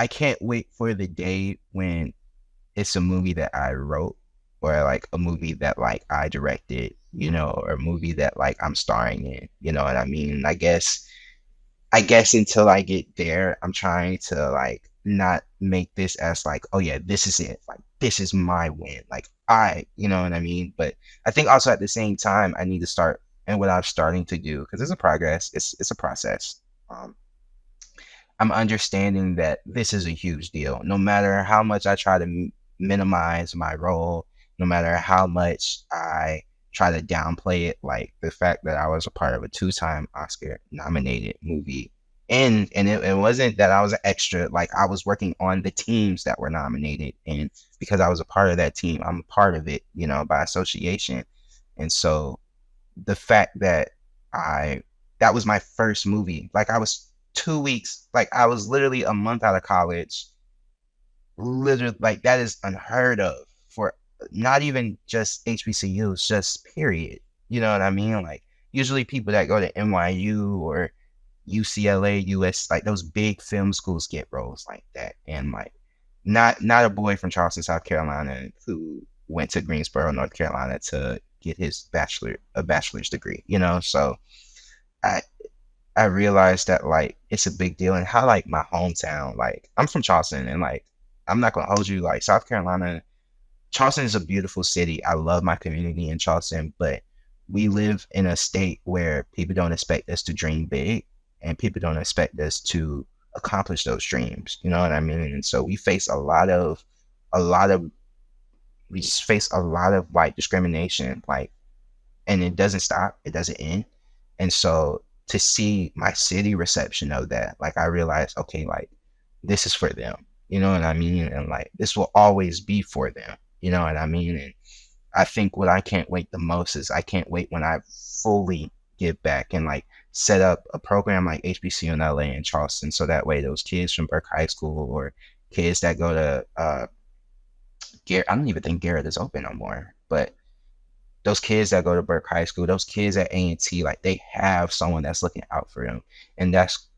can't wait for the day when it's a movie that I wrote, or like a movie that like I directed, or a movie that like I'm starring in. You know what I mean? I guess until I get there, I'm trying to like not make this as like, oh yeah, this is it. Like, this is my win. Like, you know what I mean? But I think also at the same time, I need to start, and what I'm starting to do, because it's a progress, it's a process. I'm understanding that this is a huge deal. No matter how much I try to minimize my role, no matter how much I try to downplay it, like the fact that I was a part of a 2-time Oscar nominated movie, and it wasn't that I was an extra. Like, I was working on the teams that were nominated, and because I was a part of that team, I'm a part of it, by association. And so the fact that that was my first movie. Like, I was 2 weeks, like I was literally a month out of college. Literally, like, that is unheard of for not even just HBCUs, just period. You know what I mean? Like, usually people that go to NYU or UCLA, US, like those big film schools get roles like that. And like, not a boy from Charleston, South Carolina, who went to Greensboro, North Carolina to get his bachelor's degree, so I realized that like it's a big deal, and how like my hometown, like I'm from Charleston, and like I'm not gonna hold you, like Charleston is a beautiful city. I love my community in Charleston, but we live in a state where people don't expect us to dream big, and people don't expect us to accomplish those dreams. You know what I mean? And so we face a lot of like discrimination, like, and it doesn't stop, it doesn't end. And so to see my city reception of that, like, I realized, okay, like, this is for them, you know what I mean? And like, this will always be for them, you know what I mean? And I think what I can't wait the most is I can't wait when I fully give back and like set up a program like HBCU in LA and Charleston, so that way those kids from Burke High School, or kids that go to Garrett, I don't even think Garrett is open no more, but those kids that go to Burke High School, those kids at A&T, like, they have someone that's looking out for them. And that's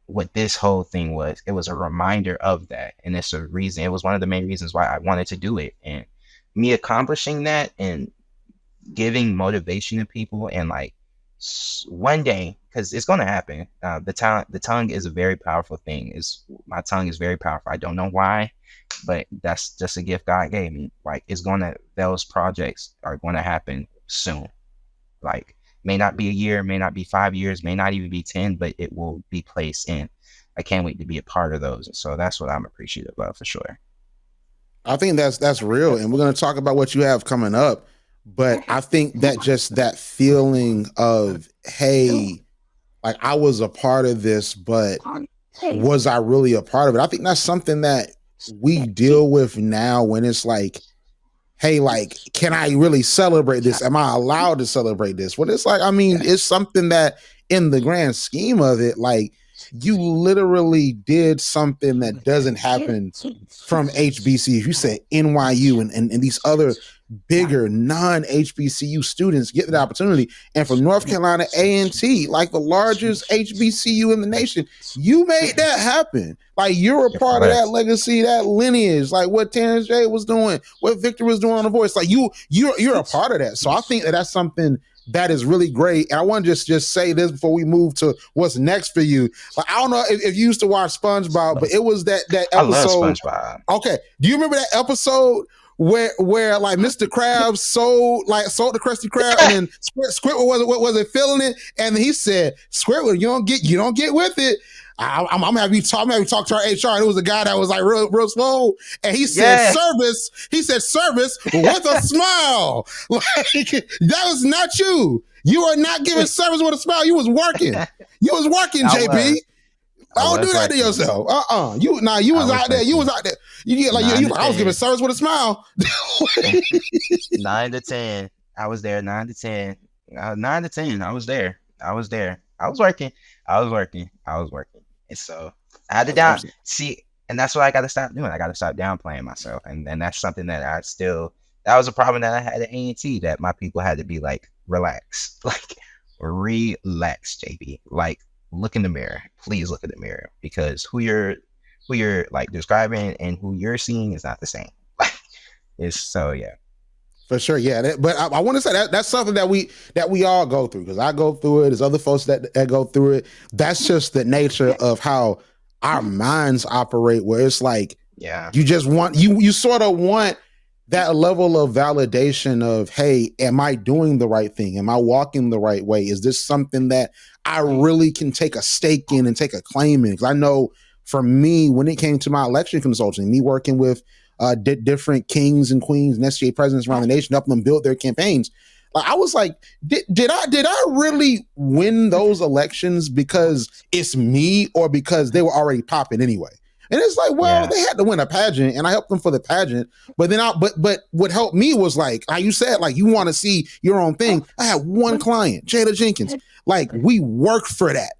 what this whole thing was. It was a reminder of that. And it's a reason. It was one of the main reasons why I wanted to do it. And me accomplishing that and giving motivation to people, and like, one day, because it's going to happen. The tongue is a very powerful thing. My tongue is very powerful. I don't know why, but that's just a gift God gave me. Like, those projects are going to happen soon. Like, may not be a year, may not be 5 years, may not even be 10, but it will be placed in. I can't wait to be a part of those. And so that's what I'm appreciative of, for sure. I think that's real, and we're going to talk about what you have coming up. But I think that just that feeling of, hey, like I was a part of this, but was I really a part of it? I think that's something that we deal with now when it's like, hey, like, can I really celebrate this? Am I allowed to celebrate this? Well, it's like, I mean, it's something that in the grand scheme of it, like, you literally did something that doesn't happen from HBCU. You said NYU and these other bigger non-HBCU students get the opportunity. And from North Carolina A&T, like the largest HBCU in the nation, you made that happen. Like you're a part of that legacy, that lineage, like what Terrence J was doing, what Victor was doing on The Voice. Like you're a part of that. So I think that that's something that is really great. And I want to just say this before we move to what's next for you. Like I don't know if you used to watch SpongeBob, but it was that episode. I love SpongeBob. Okay, do you remember that episode where like Mr. Krabs sold the Krusty Krab, and then Squidward was it feeling it, and he said, Squidward, you don't get with it. I'm gonna have you talk to our HR. And it was a guy that was like real slow, and he said service. He said service with a smile. Like that was not you. You are not giving service with a smile. You was working. You was working, JP. Don't do that to yourself. You was out there. You was out there. I was giving service with a smile. 9 to 10. I was there. 9 to 10. 9 to 10. I was there. I was working. And so I had to see, and that's what I got to stop doing. I got to stop downplaying myself. And that's something that that was a problem that I had at A&T, that my people had to be like, relax. Like, relax, JB. Like, look in the mirror. Please look in the mirror, because who you're like describing and who you're seeing is not the same. It's so, yeah. For sure, yeah. But I want to say that's something that we all go through, because I go through it. There's other folks that go through it. That's just the nature of how our minds operate, where it's like, you just want you sort of want that level of validation of, hey, am I doing the right thing? Am I walking the right way? Is this something that I really can take a stake in and take a claim in? Because I know for me, when it came to my election consulting, me working with different kings and queens and SGA presidents around the nation, helping them build their campaigns, like I was like, did I really win those elections because it's me, or because they were already popping anyway? And it's like, well, they had to win a pageant, and I helped them for the pageant. But then but what helped me was, like how you said, like you want to see your own thing. I had one client, Jada Jenkins. Like we worked for that,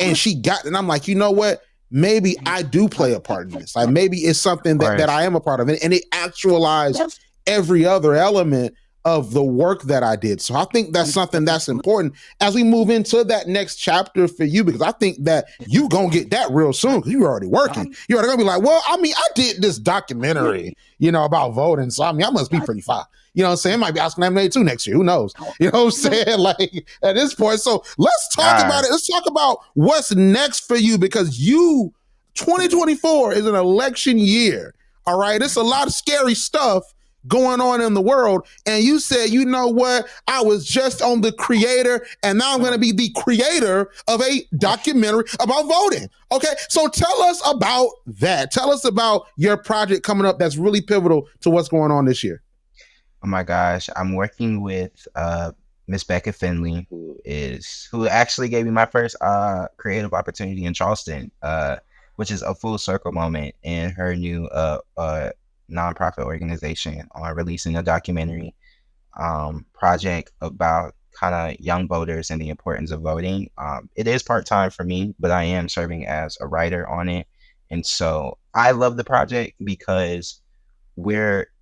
and she got. And I'm like, you know what? Maybe I do play a part in this. Like maybe it's something that I am a part of, and it actualized every other element of the work that I did. So I think that's something that's important as we move into that next chapter for you, because I think that you gonna get that real soon, because you're already working. You're already gonna be like, well, I mean, I did this documentary, about voting. So I mean, I must be pretty fine. You know what I'm saying? It might be Oscar nominated too next year. Who knows? You know what I'm saying? Like at this point. So let's talk about it. Let's talk about what's next for you, because 2024 is an election year. All right. It's a lot of scary stuff going on in the world. And you said, you know what? I was just on The Creator, and now I'm going to be the creator of a documentary about voting. Okay. So tell us about that. Tell us about your project coming up that's really pivotal to what's going on this year. Oh my gosh. I'm working with Miss Becca Finley, who actually gave me my first creative opportunity in Charleston, which is a full circle moment in her new nonprofit organization on releasing a documentary project about kind of young voters and the importance of voting. It is part-time for me, but I am serving as a writer on it. And so I love the project because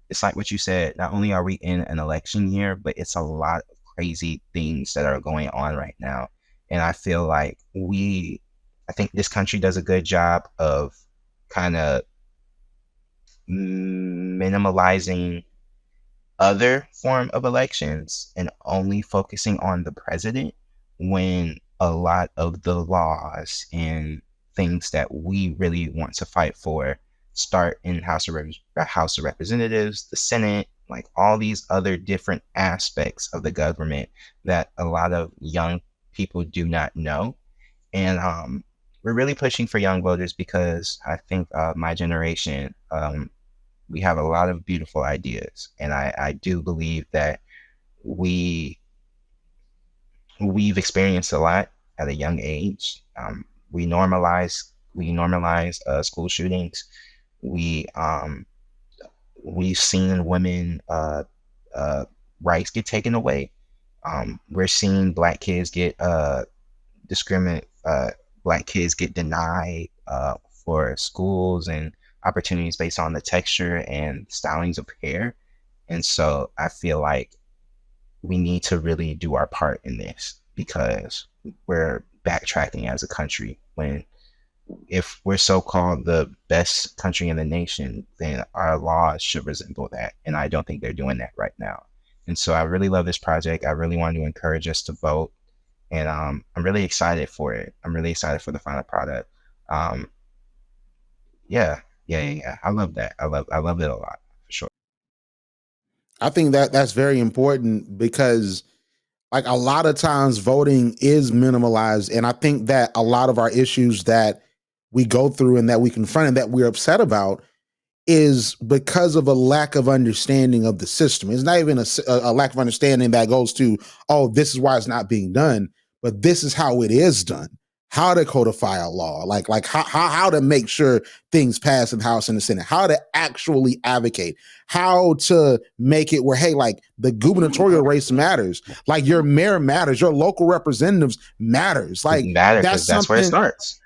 it's like what you said, not only are we in an election year, but it's a lot of crazy things that are going on right now. And I feel like I think this country does a good job of kind of minimalizing other form of elections and only focusing on the president, when a lot of the laws and things that we really want to fight for start in House of Representatives, the Senate, like all these other different aspects of the government that a lot of young people do not know. And we're really pushing for young voters, because I think my generation, We have a lot of beautiful ideas, and I do believe that we we've experienced a lot at a young age. We normalize school shootings. We we've seen women rights get taken away. We're seeing discriminate black kids get denied for schools and opportunities based on the texture and stylings of hair. And so I feel like we need to really do our part in this, because we're backtracking as a country when, if we're so-called the best country in the nation, then our laws should resemble that. And I don't think they're doing that right now. And so I really love this project. I really want to encourage us to vote. And I'm really excited for it. I'm really excited for the final product. Um, yeah. I love that. I love it a lot, for sure. I think that that's very important because like a lot of times voting is minimalized. And I think that a lot of our issues that we go through and that we confront and that we're upset about is because of a lack of understanding of the system. It's not even a lack of understanding that goes to, oh, this is why it's not being done, but this is how it is done. How to codify a law, like how to make sure things pass in the House and the Senate, how to actually advocate, how to make it where, hey, like the gubernatorial race matters, like your mayor matters, your local representatives matters. Like It matter because that's where it starts.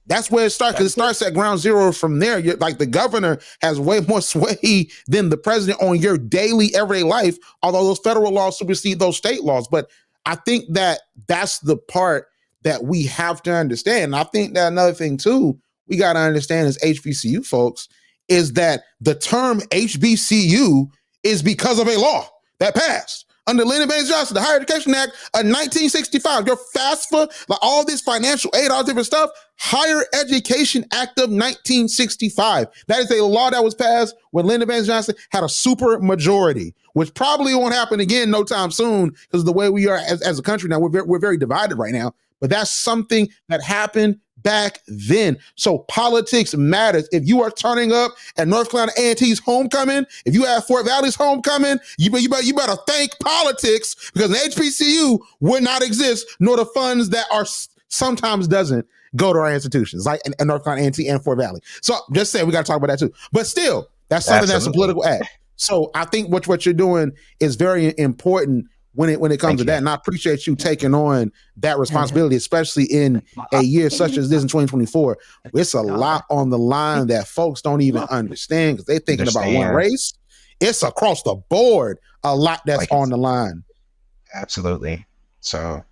That's where it starts, because it starts at ground zero from there. You're, like the governor has way more sway than the president on your daily, everyday life, although those federal laws supersede those state laws. But I think that that's the part that we have to understand. And I think that another thing too, we got to understand as HBCU folks, is that the term HBCU is because of a law that passed under Lyndon Baines Johnson, the Higher Education Act of 1965. Your FAFSA, like all this financial aid, all different stuff, Higher Education Act of 1965. That is a law that was passed when Lyndon Baines Johnson had a super majority, which probably won't happen again no time soon because of the way we are as a country now. We're very divided right now. But that's something that happened back then. So politics matters. If you are turning up at North Carolina A&T's homecoming, if you have Fort Valley's homecoming, you better thank politics, because an HBCU would not exist, nor the funds that are sometimes doesn't go to our institutions, like in North Carolina A&T and Fort Valley. So just saying, we got to talk about that too. But still, that's something That's a political act. So I think what you're doing is very important when it comes to that. And I appreciate you taking on that responsibility, especially in a year such as this in 2024. It's a lot on the line that folks don't even understand because they're thinking about one race. It's across the board, a lot that's on the line. Absolutely. So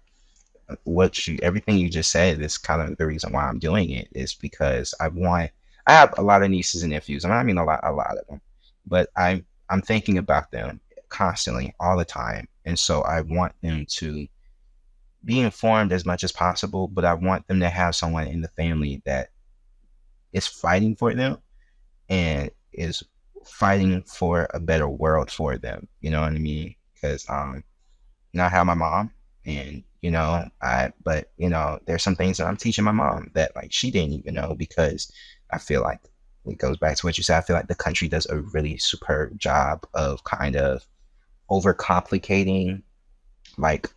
everything you just said is kind of the reason why I'm doing it, is because I have a lot of nieces and nephews. I mean, a lot of them, but I'm thinking about them constantly, all the time. And so I want them to be informed as much as possible, but I want them to have someone in the family that is fighting for them and is fighting for a better world for them. You know what I mean? Because I have my mom, and but there's some things that I'm teaching my mom that like she didn't even know, because I feel like it goes back to what you said. I feel like the country does a really superb job of kind of overcomplicating like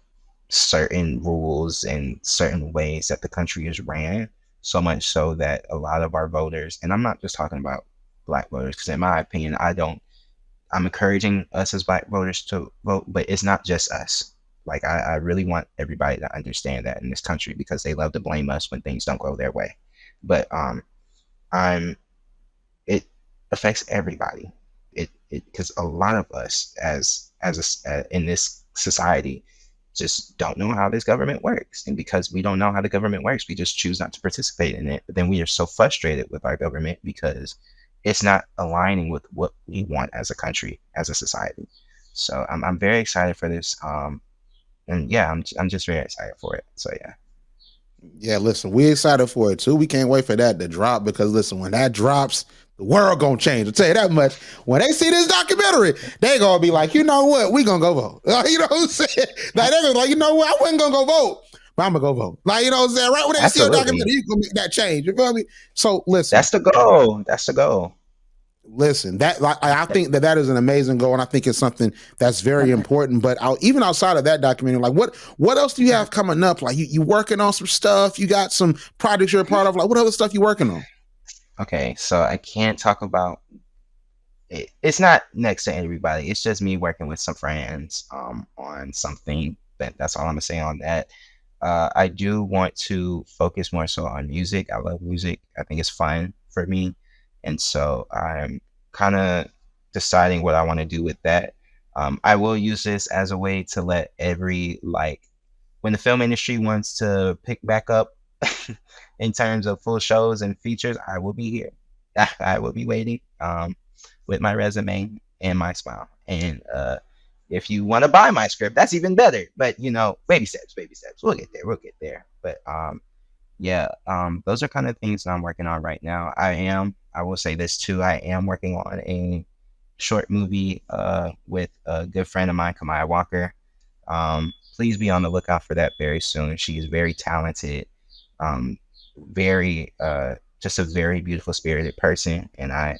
certain rules and certain ways that the country is ran, so much so that a lot of our voters, and I'm not just talking about black voters, because in my opinion, I'm encouraging us as black voters to vote, but it's not just us. Like I really want everybody to understand that in this country, because they love to blame us when things don't go their way. But it affects everybody. It because a lot of us in this society just don't know how this government works, and because we don't know how the government works, we just choose not to participate in it. But then we are so frustrated with our government because it's not aligning with what we want as a country, as a society. So I'm very excited for this, and yeah, I'm just very excited for it. So yeah, listen, we're excited for it too. We can't wait for that to drop, because listen, when that drops, the world gonna change. I'll tell you that much. When they see this documentary, they gonna be like, you know what, we gonna go vote. You know what I'm saying? Like they're gonna be like, you know what, I wasn't gonna go vote, but I'm gonna go vote. Like, you know what I'm saying? Right when they see a documentary, you gonna make that change. You feel me? So listen, that's the goal. That's the goal. Listen, that I think that is an amazing goal, and I think it's something that's very important. But even outside of that documentary, like what else do you have coming up? Like you working on some stuff? You got some projects you're a part of? Like what other stuff you working on? Okay, so I can't talk about it. It's not next to everybody. It's just me working with some friends on something. That's all I'm gonna say on that. I do want to focus more so on music. I love music. I think it's fun for me. And so I'm kind of deciding what I want to do with that. I will use this as a way to let when the film industry wants to pick back up in terms of full shows and features, I will be here. I will be waiting with my resume and my smile. And if you want to buy my script, that's even better. But baby steps, baby steps. We'll get there. We'll get there. But yeah, those are kind of things that I'm working on right now. I will say this too. I am working on a short movie with a good friend of mine, Kamaya Walker. Please be on the lookout for that very soon. She is very talented, very just a very beautiful spirited person, and I'm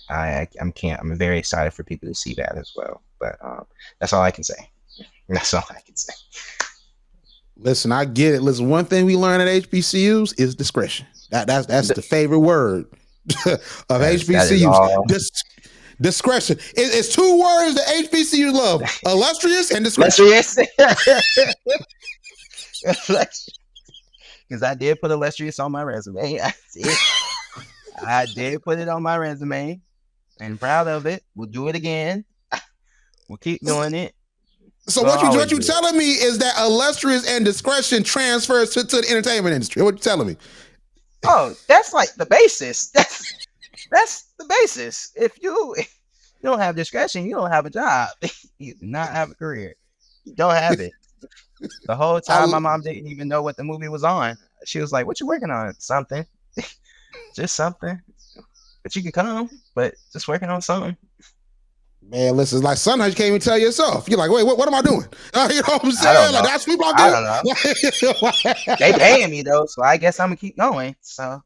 very excited for people to see that as well. But that's all I can say. That's all I can say. Listen, I get it. Listen, one thing we learn at HBCUs is discretion. That's the favorite word of HBCUs. Discretion. It's two words that HBCUs love: illustrious and discretion. Because I did put illustrious on my resume. I did put it on my resume, and proud of it. We'll do it again. We'll keep doing it. So what you telling me is that illustrious and discretion transfers to the entertainment industry? What you telling me? Oh, that's like the basis. That's the basis. If you don't have discretion, you don't have a job. You do not have a career. You don't have it. The whole time, my mom didn't even know what the movie was on. She was like, "What you working on?" Something. Just something. But you can come, but just working on something. Man, listen, like sometimes you can't even tell yourself. You're like, wait, what am I doing? You know what I'm saying? Like that's what I don't know. They paying me though, so I guess I'm gonna keep going. So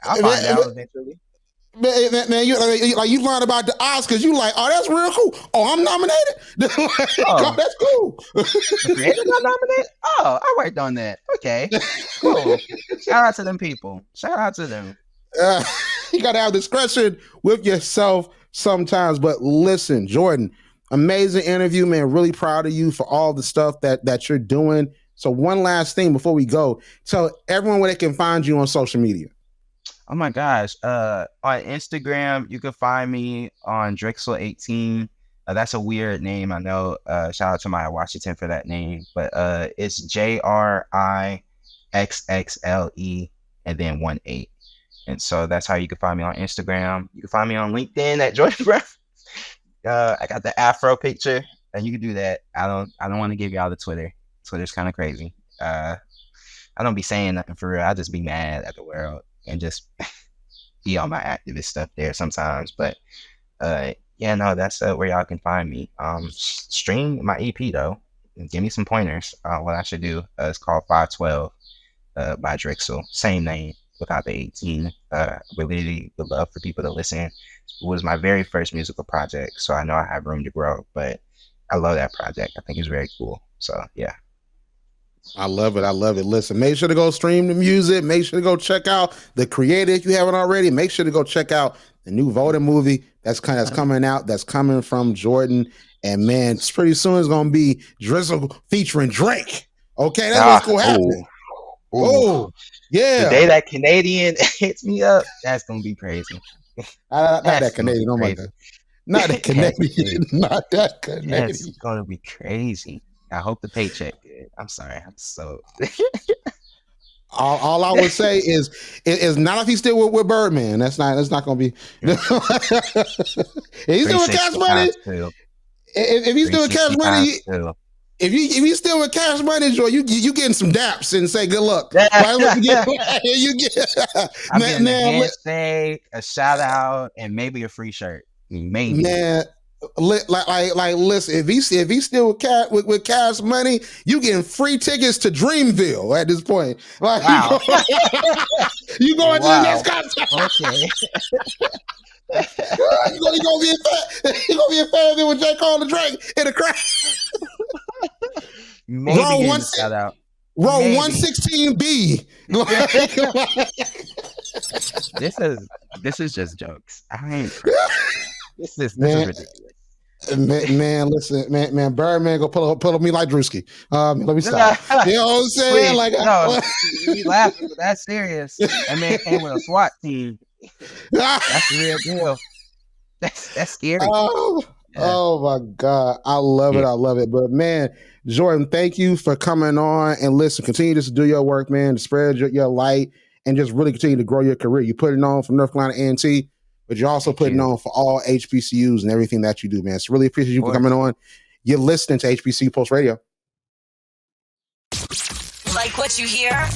I'll find out eventually. Man, you learn about the Oscars. You like, oh, that's real cool. Oh, I'm nominated. Oh, that's cool. The creator got nominated. Oh, I worked on that. Okay, cool. Shout out to them people. Shout out to them. You gotta have discretion with yourself sometimes. But listen, Jordan, amazing interview, man. Really proud of you for all the stuff that you're doing. So one last thing before we go, tell everyone where they can find you on social media. Oh my gosh. On Instagram, you can find me on Drexel18. That's a weird name, I know. Shout out to Maya Washington for that name. But it's JRIXXLE and then 18. And so that's how you can find me on Instagram. You can find me on LinkedIn at Jordan Brown. I got the Afro picture, and you can do that. I don't want to give y'all the Twitter. Twitter's kind of crazy. I don't be saying nothing for real. I just be mad at the world and just be on my activist stuff there sometimes. But yeah, no, that's where y'all can find me. Stream my EP though, and give me some pointers. What I should do. It's called 512 by Drexel. Same name without the 18. Really would love for people to listen. It was my very first musical project, so I know I have room to grow. But I love that project. I think it's very cool. So yeah. I love it. I love it. Listen, make sure to go stream the music. Make sure to go check out the creator if you haven't already. Make sure to go check out the new Voting movie that's coming out. That's coming from Jordan. And man, pretty soon it's gonna be Drizzle featuring Drake. Okay, that's what's gonna happen. Oh, yeah. The day that Canadian hits me up, that's gonna be crazy. Not that Canadian. Oh my God. Not that Canadian. Not that Canadian. That's gonna be crazy. I hope the paycheck good. I'm sorry. I'm so. all I would say is not if he's still with Birdman. That's not going to be. If he's still with Cash Money. If he's still with Cash Money. If you still with Cash Money, Joy, you getting some daps and say good luck. I'm getting a handshake, a shout out, and maybe a free shirt. Maybe. Man. Like listen, if he's still with Cash Money, you getting free tickets to Dreamville at this point. Like, wow. you going to the next concert. Okay. He gonna be a fan with J. Cole and Drake in the crowd. Maybe getting a shout out. Row 116B. This is just jokes. I ain't crazy. This is ridiculous. Man, listen, man, Birdman go pull up me like Drewski. Let me stop. You know what I'm saying? Please, like, no, you laughing, but that's serious. That man came with a SWAT team. That's the real deal. That's scary. Oh my God. I love it. I love it. But man, Jordan, thank you for coming on, and listen, continue just to do your work, man, to spread your light and just really continue to grow your career. You put it on for North Carolina A&T, but you're also putting on for all HBCUs and everything that you do, man. So really appreciate you for coming on. You're listening to HBCU Pulse Radio. Like what you hear?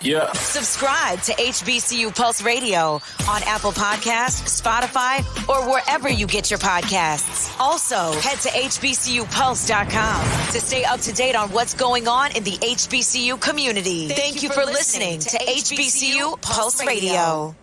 Yeah. Subscribe to HBCU Pulse Radio on Apple Podcasts, Spotify, or wherever you get your podcasts. Also, head to hbcupulse.com to stay up to date on what's going on in the HBCU community. Thank you for listening to HBCU Pulse Radio.